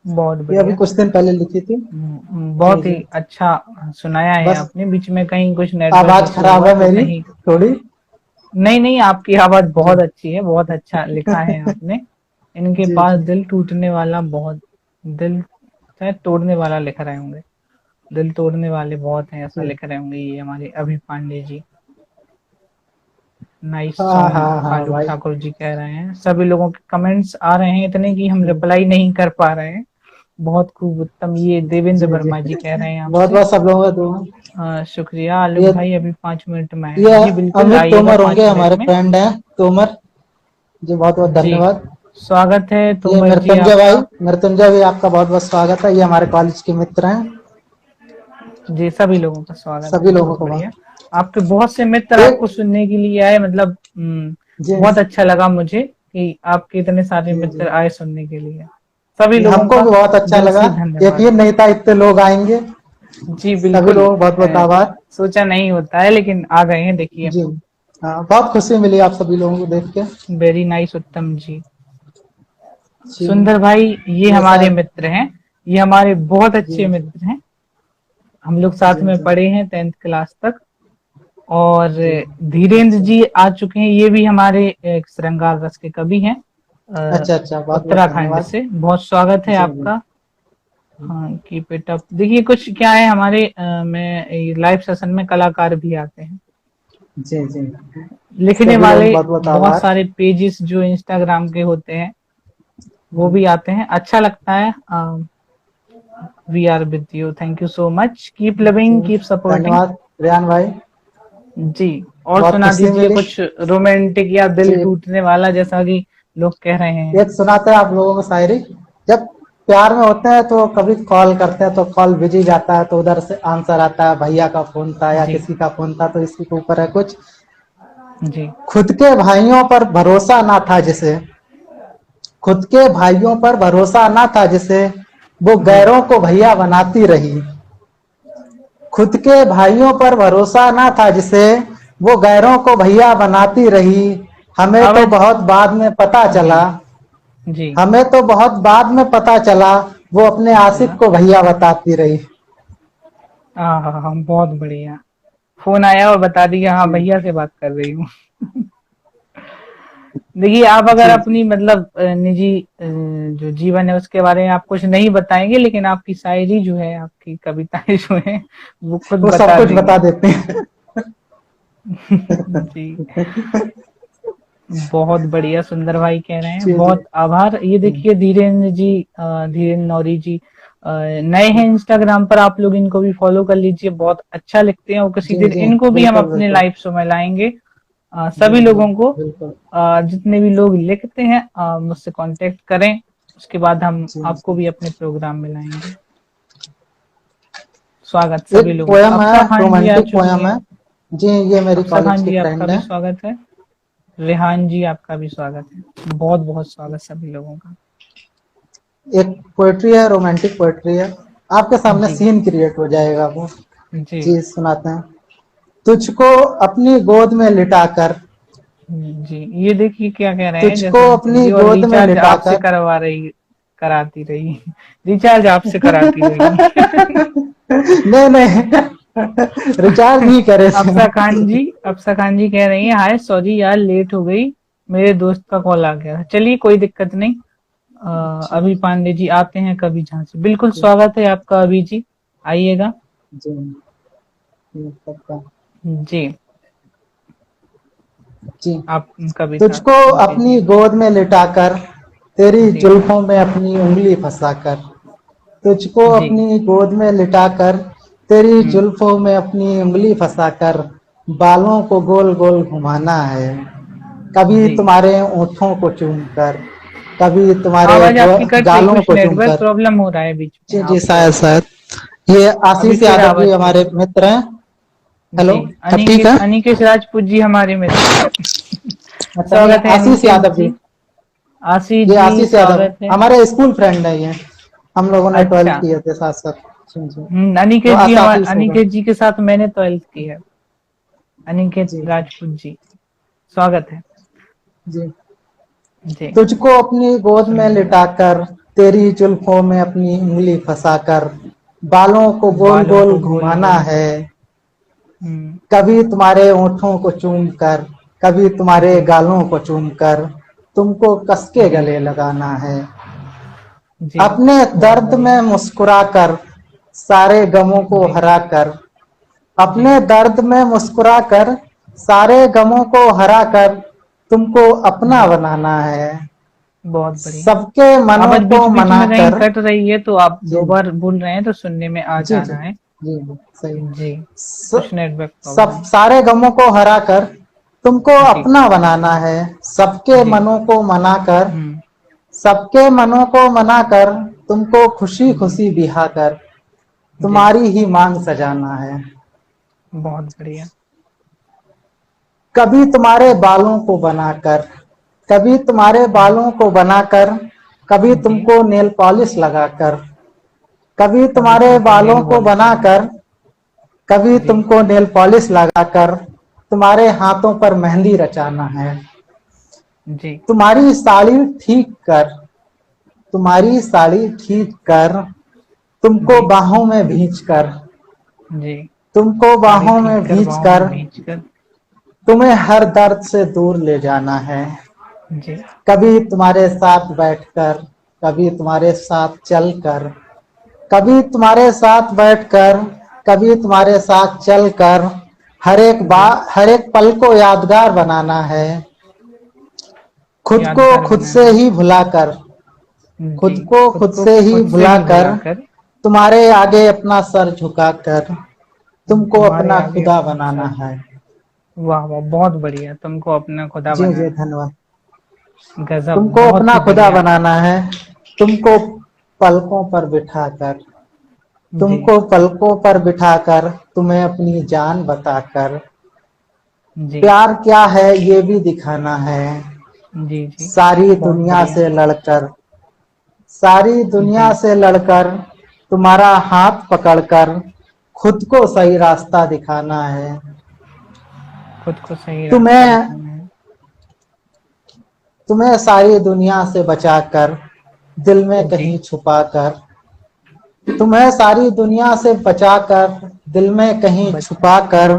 बहुत ये अभी बढ़िया। कुछ दिन पहले लिखी थी। जी बहुत ही जी। अच्छा सुनाया है बस आपने। बीच में कहीं कुछ नेटवर्क आवाज इशू खराब हुआ है तो मेरी कहीं। थोड़ी। नहीं नहीं, आपकी आवाज जी बहुत अच्छी है, बहुत अच्छा लिखा है आपने। इनके जी पास जी दिल टूटने वाला बहुत, दिल शायद तोड़ने वाला लिख रहे होंगे। दिल तोड़ने वाले बहुत हैं ऐसा जी। लिख रहे होंगे ये हमारे अभी पांडे जी। नाइस हाँ सॉन्ग हाँ हाँ आलोक भाई। ठाकुर जी कह रहे हैं। सभी लोगों के कमेंट्स आ रहे हैं इतने कि हम जी रिप्लाई नहीं कर पा रहे हैं। बहुत खूब उत्तम, ये देवेंद्र जी जी। वर्मा जी कह रहे हैं बहुत आपसे। बहुत सब लोगों का दुआ। शुक्रिया आलोक ये भाई, अभी 5 मिनट में ये है। जी बिल्कुल अमित आइएगा तोमर पाँच होंगे, मिनट हमारे में। फ्रेंड हैं तोमर जी, बहुत बहुत जी धन्यवाद। स्वागत है ये तोमर जी मृत्युंजय भाई, आपका। मृत्युंजय भी आपका बहुत बहुत स्वागत है, ये हमारे कॉलेज के मित्र हैं। जी सभी लोगों का स्वागत है, सभी लोगों बहुत को बढ़िया। बहुत। आपके बहुत से मित्र एक आपको सुनने के लिए आए, मतलब जी बहुत अच्छा लगा मुझे कि आपके इतने सारे जी मित्र जी आए सुनने के लिए। सभी जी, लोगों हमको का भी बहुत अच्छा दिल लगा। से धन्यवाद। यकीन नहीं था इतने लोग आएंगे। जी सभी बिल्कुल। लोगों को बहुत बहुत आभार। सोचा नहीं होता है लेकिन आ गए हैं देखिए। जी हाँ, बहुत खुशी मिली आप सभी लोगों को देख के। वेरी नाइस उत्तम जी। जी सुंदर भाई ये ये हमारे शायद। मित्र हैं, ये हमारे बहुत जी अच्छे जी मित्र हैं। हम लोग साथ जी में जी पढ़े हैं 10th क्लास तक। और जी। धीरेन्द्र अच्छा जी आ चुके हैं, ये भी हमारे एक श्रृंगार रस के कवि हैं। अच्छा अच्छा, बहुत बहुत उत्तराखंड धन्यवाद। से बहुत स्वागत है जी जी आपका। हाँ कीप इट अप। देखिए कुछ क्या है हमारे में लाइव सेशन में कलाकार भी आते हैं, जी जी। लिखने सभी लोगों को वाले। बहुत बहुत बहुत आभार। सारे पेजेस जो इंस्टाग्राम के होते हैं वो जी भी आते हैं, अच्छा लगता है। We are with you, thank you so much, keep जी लविंग कीप सपोर्टिंग। धन्यवाद रियान भाई। जी और बहुत सुना खुशी दीजिए मिली। कुछ रोमांटिक या जी दिल टूटने वाला जैसा कि लोग कह रहे हैं। एक सुनाते हैं आप लोगों को शायरी। जब प्यार में होते हैं तो कभी कॉल करते हैं तो कॉल बिजी जाता है, तो उधर से आंसर आता है भैया का फोन था या जी किसी का फोन था, तो इसी के ऊपर है कुछ। जी खुद के भाइयों पर भरोसा ना था जिसे, खुद के भाइयों पर भरोसा ना था जिसे, वो जी गैरों को भैया बनाती रही। खुद के भाइयों पर भरोसा ना था जिसे, वो गैरों को भैया बनाती रही। हमें तो आवाज। बहुत बाद में पता जी चला, जी हमें तो बहुत बाद में पता चला, वो अपने आशिक चला। को भैया बताती रही। हाँ हाँ हाँ बहुत बढ़िया। फोन आया और बता दिया हाँ जी भैया से बात कर रही हूँ। देखिए आप अगर जी अपनी मतलब निजी जो जीवन है उसके बारे में आप कुछ नहीं बताएंगे, लेकिन आपकी शायरी जो है, आपकी कविताएं जो है वो खुद वो सब बता कुछ बता देंगी। देते हैं। जी बहुत बढ़िया, सुंदर भाई कह रहे हैं, जी जी। बहुत आभार। ये देखिए धीरेन्द्र जी, धीरेन्द्र नौरी जी नए हैं इंस्टाग्राम पर, आप लोग इनको भी फॉलो कर लीजिए, बहुत अच्छा लिखते हैं, और किसी जी दिन जी इनको भी हम बिल्कुल अपने बिल्कुल। लाइव शो में लाएंगे। जी सभी जी लोगों को, बिल्कुल। जितने भी लोग लिखते हैं मुझसे कांटेक्ट करें, उसके बाद हम जी आपको जी। भी अपने प्रोग्राम में लाएंगे। स्वागत एक सभी लोगों का। पोयम है, अफसा खान जी आ रोमांटिक चुकी पोयम हैं। है। जी, ये मेरी अफसा कॉलेज खान की जी आपका फ्रेंड भी है। स्वागत है। रेहान जी आपका भी स्वागत है, बहुत बहुत स्वागत सभी लोगों का। एक पोएट्री है, रोमांटिक पोएट्री है, आपके सामने जी सीन क्रिएट हो जाएगा वो। जी जी सुनाते हैं। तुझको अपनी गोद में लिटाकर, जी, ये देखिए क्या कह रहे हैं तुझको जसवंत अपनी जी, और गोद में रिचार्ज आपसे लिटाकर। करवा रही, कराती रही, रिचार्ज आपसे कराती रही। नहीं नहीं, रिचार्ज नहीं करे थे। अफसा खान जी कह रही हैं, हाय सॉरी यार लेट हो गई, मेरे दोस्त का कॉल आ गया। चलिए कोई दिक्कत नहीं। अच्छा। अभी पांडे जी आते हैं कभी झांसी, बिल्कुल जी स्वागत है आपका अभी जी, आइएगा। जी। पक्का। जी, जी। आप कविता तुझको अपनी दीजिए। गोद में लिटाकर, तेरी जी जुल्फों में अपनी उंगली फंसाकर। तुझको जी। अपनी गोद में लिटाकर, तेरी हम्म। जुल्फों में अपनी उंगली फंसाकर, बालों को गोल गोल घुमाना है। कभी जी, तुम्हारे ओठों को चूमकर, कभी तुम्हारे आवाज आपकी कट रही, गालों कुछ को नेटवर्क चूमकर। प्रॉब्लम हो रहा है बीच में जी जी, आपको। शायद शायद। ये अभी आशीष फिर यादव जी आवाज हमारे चली। मित्र हैं। हेलो। जी, अब ठीक है। अनिकेश राजपूत जी हमारे मित्र हैं। अच्छा, नहीं, स्वागत है आशीष अनिकेश यादव जी। जी। आशीष ये जी आशीष यादव स्वागत है। हमारे स्कूल फ्रेंड है ये। हम लोगों ने अच्छा। 12th किए थे साथ साथ। जी जी। तो अनिकेश जी, हमारे आशीष होगा। अनिकेश जी के साथ मैंने 12th की है। अनिकेत जी जी राजपूत जी, स्वागत है। जी। जी, तुझको अपनी गोद में सुनिए। लिटाकर, तेरी जुल्फों में अपनी उंगली फंसाकर, बालों को गोल बालों गोल को गोल घुमाना गोल। है। हम्म। कभी तुम्हारे होठों को चूमकर, कभी तुम्हारे जी गालों को चूमकर, तुमको कसके जी गले लगाना है। जी, अपने बहुत दर्द बढ़िया। में मुस्कुराकर, सारे गमों को जी हराकर, जी, अपने दर्द में मुस्कुराकर, सारे गमों को हराकर, तुमको अपना जी, बनाना है। बहुत बढ़िया। सबके मनों आवाज को बीच बीच में कहीं मनाकर। कट रही है, तो आप जी दो बार बोल रहे हैं तो सुनने में आ जी जा जी रहा है। जी जी, सही। जी, स, कुछ नेटवर्क सब प्रॉब्लम। सारे गमों को हराकर, तुमको जी अपना बनाना है। सबके जी। मनों को मनाकर, हम्म। सबके मनों को मनाकर, तुमको खुशी जी खुशी बिहाकर, जी, तुम्हारी ही मांग सजाना है। बहुत बढ़िया। कभी तुम्हारे बालों को बनाकर, कभी तुम्हारे बालों को बनाकर, कभी जी, तुमको नेल पॉलिश लगाकर, कभी कभी तुम्हारे तुमको बालों नेल को पॉलिश लगा। बनाकर, कभी जी तुमको नेल पॉलिश लगाकर, तुम्हारे हाथों पर मेहंदी रचाना है। जी तुम्हारी साड़ी ठीक कर, तुम्हारी साड़ी ठीक कर, तुमको जी बाहों में भींच कर, जी, तुमको साड़ी बाहों ठीक में कर, भींच बाहों कर, में भींच कर। तुम्हें हर दर्द से दूर ले जाना है। जी कभी तुम्हारे साथ बैठकर, कभी तुम्हारे साथ चलकर, कभी तुम्हारे साथ बैठकर, कभी तुम्हारे साथ चलकर, जी, हर एक पल को यादगार बनाना है। खुद को यादगार खुद से बनाना है। ही भुलाकर, जी, खुद को खुद खुद को से ही खुद से ही भुलाकर, भुलाकर, तुम्हारे आगे अपना सर झुकाकर, तुमको तुम्हारे अपना आगे खुदा अपना बनाना सर। है। वाह वाह, बहुत बढ़िया, तुमको अपना खुदा जी जी, बनाना धन्यवाद। है। गजब, तुमको बहुत अपना ही खुदा बढ़िया। बनाना है। तुमको पलकों पर बिठाकर, जी तुमको पलकों पर बिठाकर, तुम्हें अपनी जान बताकर, जी प्यार क्या है ये भी दिखाना है। जी जी, सारी बहुत दुनिया बढ़िया। से लड़कर, सारी दुनिया जी, से लड़कर, तुम्हारा हाथ पकड़कर, खुद को सही रास्ता दिखाना है। खुद को सही रास्ता तुम्हें दिखाना है। तुम्हें सारी दुनिया से बचाकर, दिल में जी कहीं छुपाकर, तुम्हें सारी दुनिया से बचाकर, दिल में कहीं बच छुपाकर,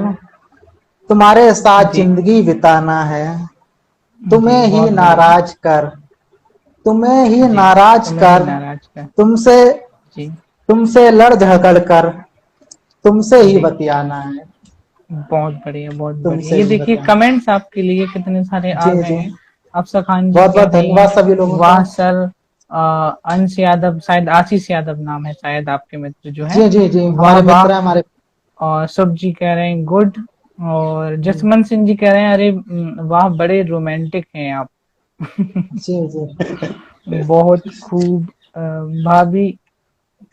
तुम्हारे साथ जी जिंदगी बिताना है। जी, तुम्हें ही बहुत बढ़िया। नाराज कर, तुम्हें ही जी, नाराज तुम्हें ही कर, नाराज कर। तुमसे जी तुमसे लड़ झगड़ कर, तुमसे ही जी, बतियाना है। बहुत बढ़िया, बहुत बढ़िया। तुमसे ये भी देखिए बताएं। कमेंट्स आपके लिए कितने सारे आ जी गए जी, हैं। अफसा खान जी बहुत कह बहुत रही धन्यवाद हैं, सभी लोगों का। वाह सर। अंश यादव, शायद आशीष यादव नाम है शायद आपके मित्र जो है। जी जी जी, वाह हमारे वाह। मित्र हैं हमारे। और शुभ जी कह रहे हैं गुड। और जी जसवंत सिंह जी कह रहे हैं अरे वाह बड़े रोमांटिक हैं आप। जी जी। बहुत खूब। भाभी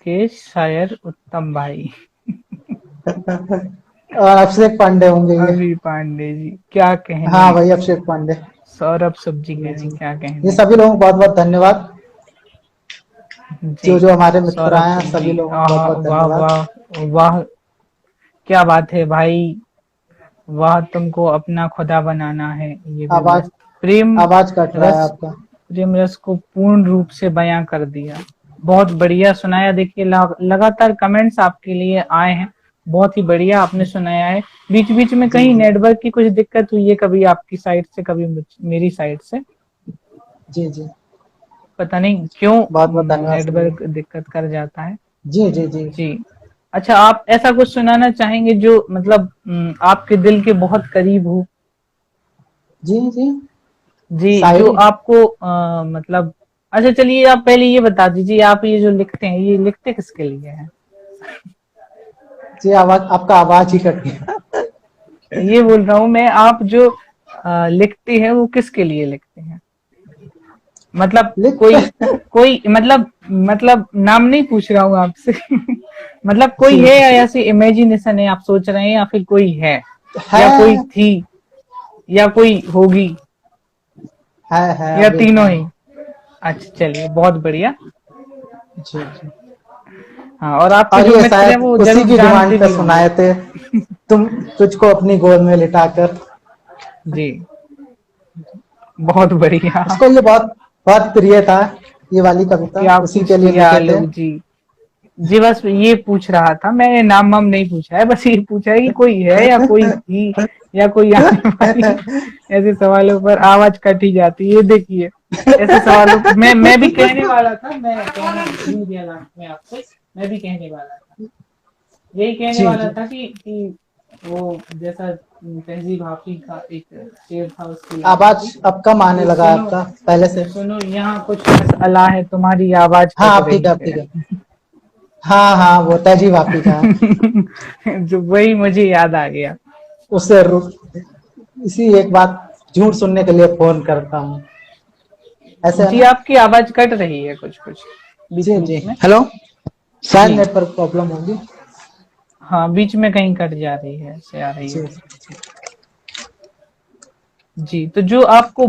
के शायर उत्तम भाई। और अभिषेक पांडे होंगे ये। अभी पांडे जी क्या कहने। हाँ भाई, अभिषेक पांडे। सौरभ सब्जी कह जी रहे जी, हैं क्या ये कहने। सभी लोगों को बहुत बहुत धन्यवाद। जी। जो जो हमारे मित्र सौरभ आए हैं सब्जी, सभी लोगों को बहुत आहा, बहुत वाह धन्यवाद। वाह वाह। क्या बात है भाई। वाह तुमको अपना खुदा बनाना है, ये भी आवाज मस्त। प्रेम आवाज कट रहा है रस, आपका। प्रेम रस को पूर्ण रूप से बयां कर दिया। बहुत बढ़िया सुनाया। देखिए लगातार कमेंट्स आपके लिए आए हैं। बहुत ही बढ़िया आपने सुनाया है। बीच बीच में जी कहीं जी नेटवर्क की कुछ दिक्कत हुई है, कभी आपकी साइड से कभी मेरी साइड से। जी जी, पता नहीं क्यों बहुत बहुत धन्यवाद सभी नेटवर्क लोगों दिक्कत कर जाता है। को। जी जी जी जी। अच्छा, आप ऐसा कुछ सुनाना चाहेंगे जो मतलब आपके दिल के बहुत करीब हो। जी जी। जी। जो शायरी। आपको मतलब, अच्छा चलिए आप पहले ये बता दीजिए, आप ये जो लिखते हैं ये लिखते किसके लिए हैं। जी, आवाज आपका आवाज ही कट गया। ये बोल रहा हूँ मैं, आप जो लिखते हैं वो किसके लिए लिखते हैं। मतलब लिखते कोई, कोई मतलब नाम नहीं पूछ रहा हूँ आपसे। मतलब कोई जी है या जी। ऐसी इमेजिनेशन है आप सोच रहे हैं, या फिर कोई है, या कोई है थी, या कोई होगी, है या अभी तीनों है। ही। अच्छा चलिए बहुत बढ़िया। जी जी। हाँ, और आपके और जो ये मित्र हैं शायद वो उसी जरूर की जानते डिमांड पे भी होंगे। सुनाए थे। तुम तुझको अपनी गोद में लिटाकर। जी। बहुत बढ़िया। उसको ये बहुत बहुत प्रिय था, ये वाली कविता क्या उसी के पूछ लिए लिया लिखे थे। लोग जी। जी बस ये पूछ रहा था, मैंने नाम वाम नहीं पूछा है, बस ये पूछा है कि कोई है या कोई थी या कोई आने वाली। ऐसे सवालों पर आवाज कट ही जाती है, ये देखिए। ऐसे सवालों पर मैं भी कहने वाला था, मैं कहना भूल गया लास्ट में आपसे। मैं भी कहने वाला था, यही कहने जी वाला जी। था कि वो जैसा तहजीब हाफी का एक शेर था उसकी लाइन थी आवाज अब कम आने कि लगा सुनो, आपका पहले से। सुनो यहाँ कुछ मसला है, तुम्हारी आवाज हाँ कट अब ठीक रही है, अब ठीक है। है। हाँ हाँ, वो तहजीब वापी का है। जो वही मुझे याद आ गया। उससे इसी एक बात झूठ सुनने के लिए फोन करता हूँ, ऐसे है जी ना। आपकी आवाज कट रही है कुछ कुछ बीच जी जी, बीच में। हेलो। शायद जी। नेटवर्क प्रॉब्लम होगी। हाँ बीच में कहीं कट जा रही है, ऐसे आ रही है। जी जी, तो जो आपको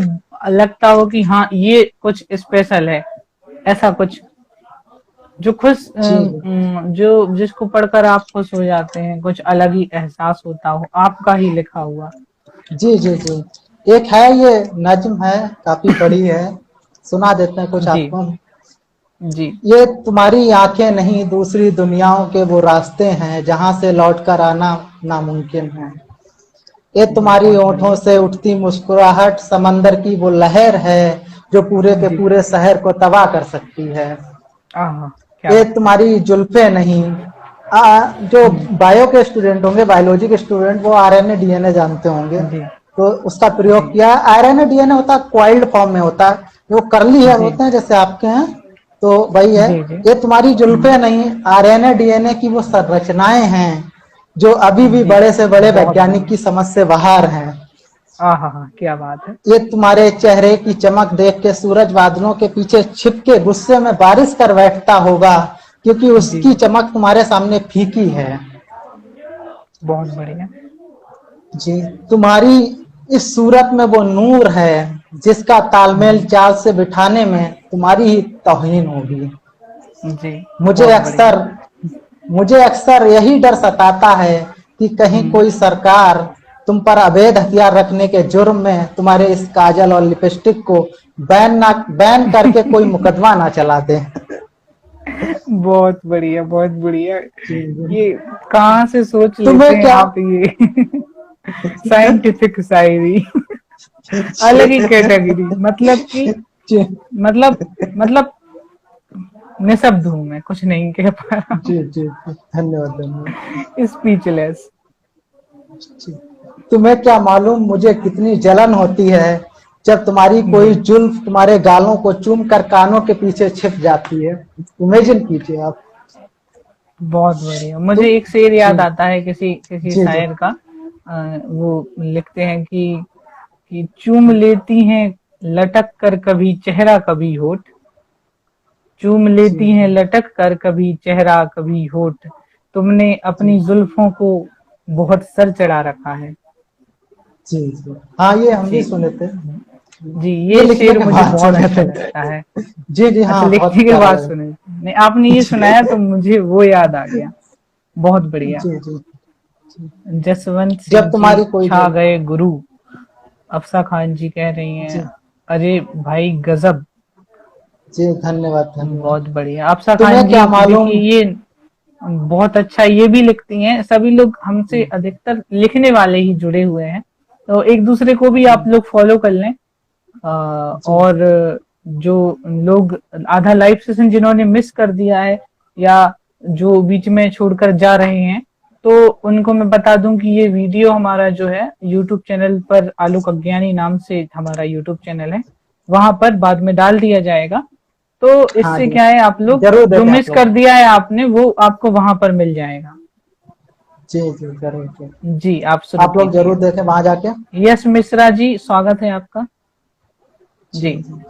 लगता हो कि हाँ ये कुछ स्पेशल है, ऐसा कुछ जो खुश जी जी जो जिसको पढ़कर आप खुश हो जाते हैं, कुछ अलग ही एहसास होता हो आपका ही लिखा हुआ। जी जी जी, एक है, ये नज्म है, काफी बड़ी है, सुना देते हैं कुछ जी। आपको। जी। ये तुम्हारी आंखें नहीं, दूसरी दुनियाओं के वो रास्ते हैं जहां से लौट कर आना नामुमकिन है। ये तुम्हारी बहुत ओंठों बढ़िया। से उठती मुस्कुराहट समंदर की वो लहर है जो पूरे के जी। पूरे शहर को तबाह कर सकती है। आह क्या ये बात है। तुम्हारी जुल्फे नहीं, जो बायो के स्टूडेंट होंगे, बायोलॉजी के स्टूडेंट, वो आरएनए डीएनए जानते होंगे। जी। तो उसका जी। प्रयोग किया। आरएनए डीएनए होता है क्वाइल्ड फॉर्म में होता है, जो करली है जी। होते हैं जैसे आपके हैं, तो वही है। जी। जी। ये तुम्हारी जुल्फे नहीं, आरएनए डीएनए की वो संरचनाएं हैं जो अभी भी जी बड़े से बड़े बहुत वैज्ञानिक बढ़िया। की समझ से बाहर हैं। आह हाँ क्या बात है। ये तुम्हारे चेहरे की चमक देख के सूरज बादलों के पीछे छिप के गुस्से में बारिश कर बैठता होगा, क्योंकि जी उसकी चमक तुम्हारे सामने फीकी है। बहुत बढ़िया। जी, तुम्हारी इस सूरत में वो नूर है जिसका तालमेल जी। चाल से बिठाने में तुम्हारी ही तौहीन होगी। जी मुझे बहुत बढ़िया। अक्सर मुझे अक्सर यही डर सताता है कि कहीं कोई सरकार तुम पर अवैध हथियार रखने के जुर्म में तुम्हारे इस काजल और लिपस्टिक को बैन करके कोई मुकदमा ना चला दे। बहुत बढ़िया, बहुत बढ़िया। जी जी। ये कहाँ से सोच लेते तुम्हें हैं क्या। आप ये। साइंटिफिक शायरी। अलग ही कैटेगरी, मतलब कि जी मतलब मतलब निशब्द हूं मैं, कुछ नहीं कह पा रहा जी जी, धन्यवाद धन्यवाद। हूँ। स्पीचलेस। तुम्हें क्या मालूम मुझे कितनी जलन होती है जब तुम्हारी कोई जी, जुल्फ तुम्हारे गालों को चूम कर कानों के पीछे छिप जाती है। इमेजिन कीजिए आप। बहुत बढ़िया। मुझे तुम एक शेर जी याद आता है किसी किसी जी जी शायर का। वो लिखते हैं कि चूम लेती हैं लटक कर कभी चेहरा कभी होठ, चूम जी लेती हैं लटक कर कभी चेहरा कभी होठ, तुमने जी अपनी जुल्फों को बहुत सर चढ़ा रखा है। जी जी हाँ, ये हम भी जी सुने थे। जी, ये ये लिखने शेर के मुझे बाद बहुत सुने अच्छा थे। लगता है। जी जी अच्छा, हाँ, बहुत लिखने के प्यारा बाद लगा। सुने नहीं, आपने ये जी सुनाया तो मुझे वो याद आ गया। बहुत बढ़िया। जी जी। जसवंत जब सिंह जी तुम्हारी कोई छा जुल्फ गए गुरु, अफसा खान जी कह रही हैं, जी अरे भाई गजब। जी, धन्यवाद धन्यवाद। बहुत बढ़िया। अफसा तुम्हें खान जी क्या देखिए मालूम। ये बहुत अच्छा ये भी लिखती हैं। सभी लोग हमसे अधिकतर लिखने वाले ही जुड़े हुए हैं, तो एक दूसरे को भी आप लोग फॉलो कर लें। जी और जो लोग आधा लाइव सेशन जिन्होंने मिस कर दिया है या जो बीच में छोड़कर जा रहे हैं, तो उनको मैं बता दूं कि ये वीडियो हमारा जो है यूट्यूब चैनल पर, आलोक अज्ञानी नाम से हमारा यूट्यूब चैनल है, वहां पर बाद में डाल दिया जाएगा। तो हाँ इससे जी, क्या है, आप लोग जरूर जो देखें आप मिस लोग। कर दिया है आपने वो आपको वहां पर मिल जाएगा। जी जी, जरूर जरूर। जी, आप शुरू आप लोग कीजिए। जरूर देखें वहां जाके। यस मिश्रा जी, स्वागत है आपका। जी जी। जी।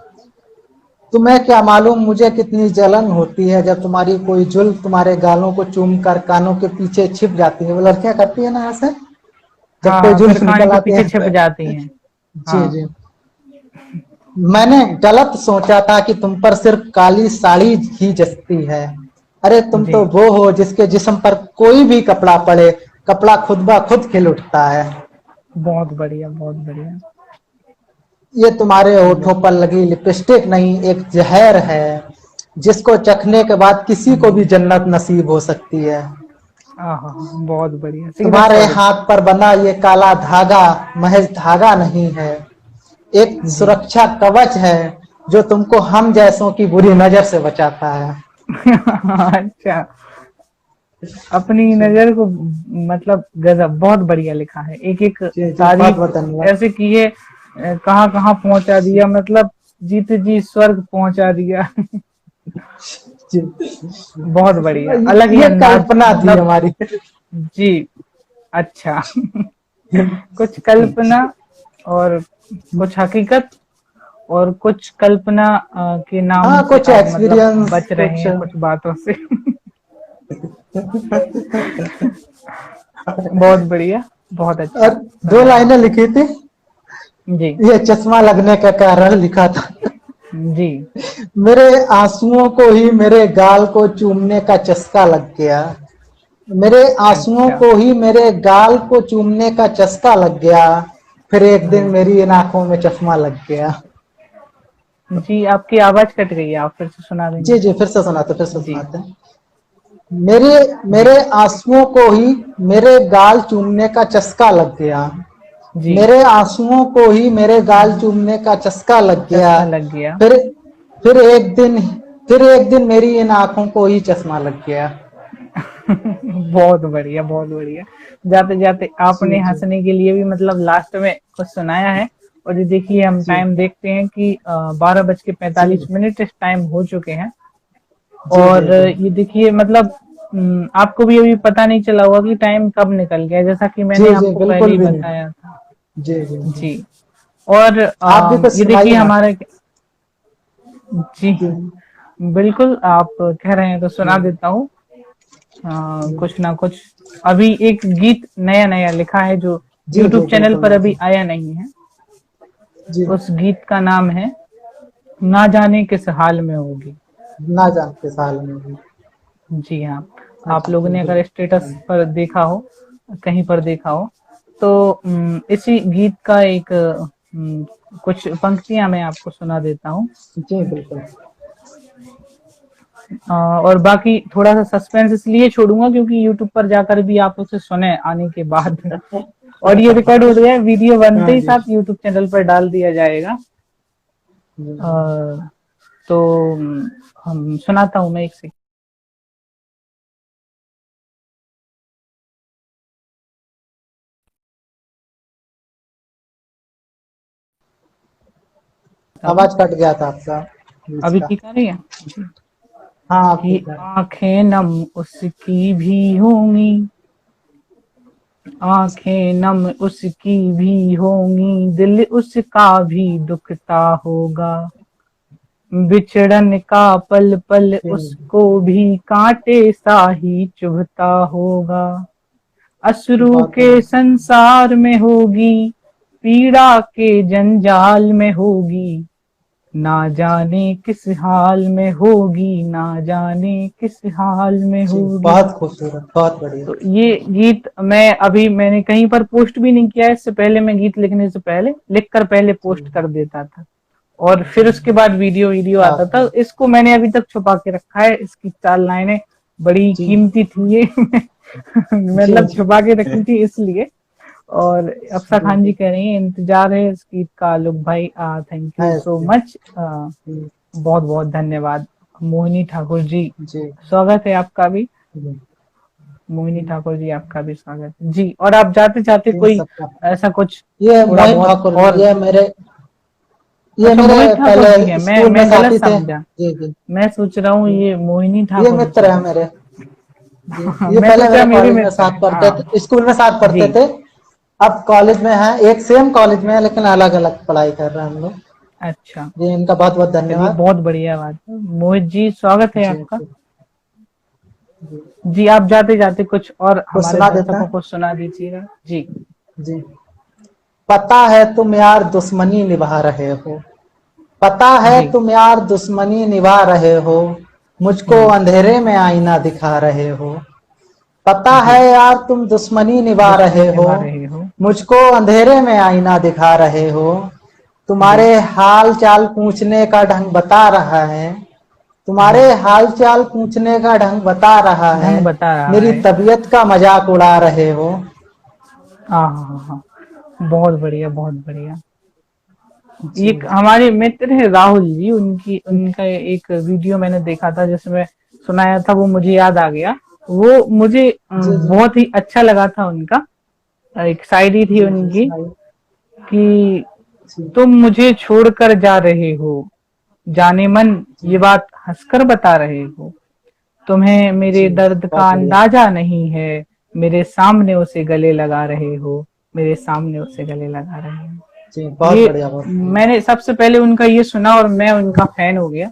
तुम्हें क्या मालूम मुझे कितनी जलन होती है जब तुम्हारी कोई जुल्फ तुम्हारे गालों को चूम कर कानों के पीछे छिप जाती है। वो लड़कियां करती है ना ऐसे, जब हाँ कोई हाँ, फिर जुल्फ कान निकल के आती पीछे है छिप तो। जाती हैं। जी हाँ। जी। मैंने गलत सोचा था कि तुम पर सिर्फ काली साड़ी ही जचती है। अरे तुम जी, तो वो हो जिसके जिस्म पर कोई भी कपड़ा पड़े, कपड़ा खुद ब खुद खिल उठता है। बहुत बढ़िया, बहुत बढ़िया। ये तुम्हारे होठों बहुत। पर लगी लिपस्टिक नहीं, एक जहर है जिसको चखने के बाद किसी को भी हम्म, जन्नत नसीब हो सकती है। आहा, बहुत बढ़िया, सीधा तुम्हारे स्वर्ग। हाथ पर बना ये काला धागा महज धागा नहीं है, एक जी। सुरक्षा कवच है जो तुमको हम जैसों की बुरी नजर से बचाता है। अच्छा, अपनी जी नजर को, मतलब गजब, बहुत बढ़िया लिखा है। एक एक जी जी, बहुत तारीफ बहुत धन्यवाद। ऐसे की है, कहाँ कहाँ पहुंचा दिया, मतलब जीते जी स्वर्ग पहुंचा दिया। जी, बहुत बढ़िया, अलग ही ये अंदाज, कल्पना थी मतलब। हमारी। जी। अच्छा। कुछ कल्पना और कुछ हकीकत और कुछ कल्पना के नाम हाँ, से कुछ आप मतलब एक्सपीरियंस बच रहे कुछ। हैं कुछ बातों से। बहुत बढ़िया, बहुत अच्छा, और दो धन्यवाद। लाइनें लिखी थी। जी। ये चश्मा लगने का कारण लिखा था। जी। मेरे आंसुओं को ही मेरे गाल को चूमने का चस्का लग गया। मेरे आंसुओं अच्छा। को ही मेरे गाल को चूमने का चस्का लग गया। फिर एक जी। दिन मेरी इन आंखों में चश्मा लग गया। जी, आपकी आवाज कट गई है, आप फिर से सुना जी देंगे। जी, फिर से सुनाते, फिर से जी। सुनाते हैं। मेरे जी। मेरे आंसुओं को ही मेरे गाल चूमने का चस्का लग गया। जी। मेरे आंसुओं को ही मेरे गाल चूमने का चस्का लग गया। चस्का लग गया। फिर फिर एक दिन फिर एक दिन मेरी इन आंखों को ही चश्मा लग गया। बहुत बढ़िया, बहुत बढ़िया। जाते जाते जी आपने जी हंसने के लिए भी मतलब लास्ट में कुछ सुनाया है। और ये देखिए, हम जी टाइम देखते हैं कि 12:45 इस टाइम हो चुके हैं। जी जी और जी ये देखिए, मतलब आपको भी अभी पता नहीं चला होगा कि टाइम कब निकल गया, जैसा कि मैंने जी जी, आपको पहले बिल्कुल ही भी नहीं। बताया था। जी जी जी। जी। और आप भी कुछ ये देखिए सुनाइए ना। हमारा। जी। जी बिल्कुल, आप कह रहे हैं तो जी सुना देता हूँ। कुछ ना कुछ। अभी एक गीत नया नया लिखा है जो जी जी, यूट्यूब चैनल बिल्कुल पर अभी बिल्कुल। आया नहीं है। जी, उस गीत का नाम है ना जाने किस हाल में होगी। ना जानते साल में भी। जी हाँ। आप अच्छा लोगों ने अगर स्टेटस बिल्कुल। पर देखा हो, कहीं पर देखा हो, तो इसी गीत का एक कुछ पंक्तियां मैं आपको सुना देता हूँ। जी बिल्कुल। और बाकी थोड़ा सा सस्पेंस इसलिए छोड़ूंगा क्योंकि यूट्यूब पर जाकर भी आप उसे सुने आने के बाद। और ये रिकॉर्ड हो गया है, वीडियो बनते हाँ ही जी। साथ यूट्यूब चैनल पर डाल दिया जाएगा। जी तो हम सुनाता हूँ मैं एक आवाज कट गया था आपका बीच अभी का। ठीक आ रही है हाँ आप कि ठीक है। आंखें नम उसकी भी होंगी, आंखें नम उसकी भी होंगी, दिल उसका भी दुखता होगा, बिछड़न का पल पल उसको भी कांटे सा ही चुभता होगा, अश्रु बहुत के बढ़िया। संसार में होगी, पीड़ा के जंजाल में होगी, ना जाने किस हाल में होगी, ना जाने किस हाल में जी होगी। बहुत खूबसूरत, बहुत बढ़िया। तो ये गीत मैंने कहीं पर पोस्ट भी नहीं किया है, इससे पहले मैं गीत लिखने से पहले लिखकर पहले जी पोस्ट कर देता था और फिर उसके बाद वीडियो वीडियो आता काफी। था। इसको मैंने अभी तक छुपा के रखा है, इसकी 4 लाइनें बड़ी जी कीमती थी ये जी मतलब जी छुपा के रखी थी इसलिए। और अफसा जी खान जी जी कह रही है इंतजार है इस गीत का आलोक भाई, थैंक है यू सो इसके। मच, जी बहुत बहुत धन्यवाद। मोहिनी ठाकुर जी, जी स्वागत है आपका भी। जी मोहिनी ठाकुर जी आपका भी स्वागत है जी। और आप जाते जाते जी, कोई सबका। ऐसा कुछ ये थोड़ा मोहित बहुत ठाकुर, और। ये अच्छा, मेरे मोहित ठाकुर जी है, पहले मैं स्कूल में मैं गलत साथी थे। समझा, जी जी मैं सोच रहा हूँ जी। ये मोहिनी ये ठाकुर जी मित्र है है मेरे। जी ये मैं पहले सोचा मेरे मेरे कॉलेज में मित्र साथ है, पढ़ते हाँ थे, स्कूल में साथ पढ़ते जी। थे। अब कॉलेज में है, एक सेम कॉलेज में है लेकिन अलग अलग पढ़ाई कर रहे हैं हम लोग। अच्छा, जी इनका बहुत बहुत चलिए धन्यवाद। बहुत बढ़िया बात है। मोहित जी स्वागत है जी आपका। जी जी। जी आप जाते जाते कुछ और कुछ हमारे सुना देता दर्शकों है। को सुना दीजिएगा जी। जी पता है तुम यार दुश्मनी निभा रहे हो, पता है जी। तुम यार दुश्मनी निभा रहे हो, मुझको हम्म। अंधेरे में आईना दिखा रहे हो। पता जी, है यार तुम दुश्मनी निभा दुश्मनी रहे हो, निभा रहे हो। मुझको अंधेरे में आईना दिखा रहे हो। जी, तुम्हारे हाल चाल पूछने का ढंग बता रहा है, तुम्हारे जी, हाल चाल पूछने का ढंग बता रहा है। ढंग बता रहा मेरी है। तबीयत का मजाक उड़ा रहे हो। हाँ हाँ हाँ हाँ, बहुत बढ़िया बहुत बढ़िया। जी एक हमारे मित्र है राहुल जी, उनकी उनका एक वीडियो मैंने देखा था जिसमें सुनाया था, वो मुझे याद आ गया। वो मुझे जी जी बहुत ही अच्छा लगा था उनका। एक शायरी थी जी जी उनकी सुनाइए। कि जी तुम मुझे छोड़कर जा रहे हो, जाने मन जी ये बात हंसकर बता रहे हो, तुम्हें मेरे जी दर्द बहुत का बढ़िया। अंदाजा नहीं है, मेरे सामने उसे गले लगा रहे हो, मेरे सामने उसे गले लगा रहे हो। जी बहुत ये बढ़िया, बहुत बढ़िया। मैंने सबसे पहले उनका ये सुना और मैं उनका फैन हो गया,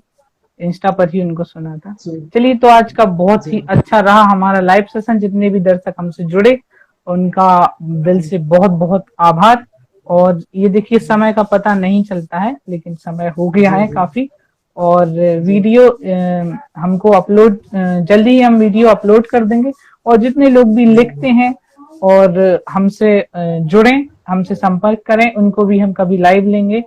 इंस्टा पर ही उनको सुना था। जी चलिए, तो आज का बहुत जी ही अच्छा रहा हमारा लाइव सेशन। जितने भी दर्शक हमसे जुड़े उनका दिल जी से बहुत बहुत आभार। और ये देखिए, समय का पता नहीं चलता है लेकिन समय हो गया जी है जी काफी। और जी वीडियो हमको अपलोड जल्दी ही हम वीडियो अपलोड कर देंगे। और जितने लोग भी जी लिखते हैं और हमसे जुड़े, हमसे संपर्क करें, उनको भी हम कभी लाइव लेंगे।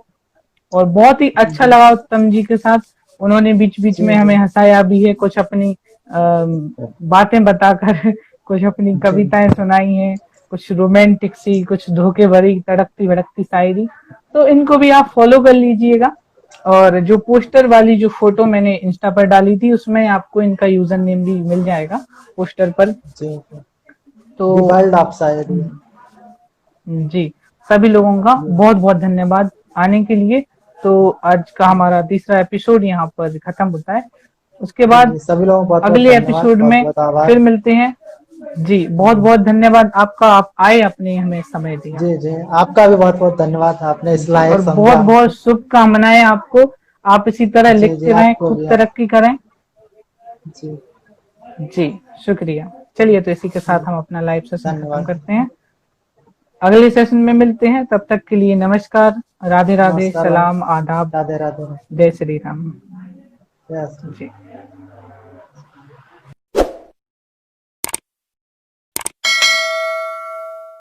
और बहुत ही अच्छा जी लगा उत्तम जी के साथ, उन्होंने बीच बीच जी में जी हमें हंसाया भी है, कुछ अपनी बातें बताकर कुछ अपनी जी कविताएं सुनाई हैं, कुछ रोमांटिक सी, कुछ धोखे भरी तड़कती भड़कती शायरी। तो इनको भी आप फॉलो कर लीजिएगा। और जो पोस्टर वाली जो फोटो मैंने इंस्टा पर डाली थी उसमें आपको इनका यूजर नेम भी मिल जाएगा पोस्टर पर। जी तो दी वर्ल्ड ऑफ शायरी। जी, सभी लोगों का जी बहुत बहुत धन्यवाद आने के लिए। तो आज का हमारा तीसरा एपिसोड यहाँ पर खत्म होता है। उसके जी बाद जी सभी लोगों को बहुत बहुत अगले धन्यवाद, एपिसोड बहुत में बहुत आभार। फिर मिलते हैं। जी, बहुत जी बहुत धन्यवाद आपका, आप आए, अपने हमें समय दिया। जी जी आपका भी बहुत बहुत धन्यवाद, आपने इस जी, लायक और बहुत समझा बहुत हमको। शुभकामनाएं आपको। आप इसी तरह जी जी लिखते रहें, आपको खूब भी तरक्की करें। जी जी, शुक्रिया। चलिए, तो इसी के जी साथ हम अपना लाइव सेशन खत्म धन्यवाद। करते हैं। अगले सेशन में मिलते हैं, तब तक के लिए नमस्कार, राधे राधे, नमस्कार भाई, सलाम, आदाब, राधे राधे। जय श्री राम। यस। जी।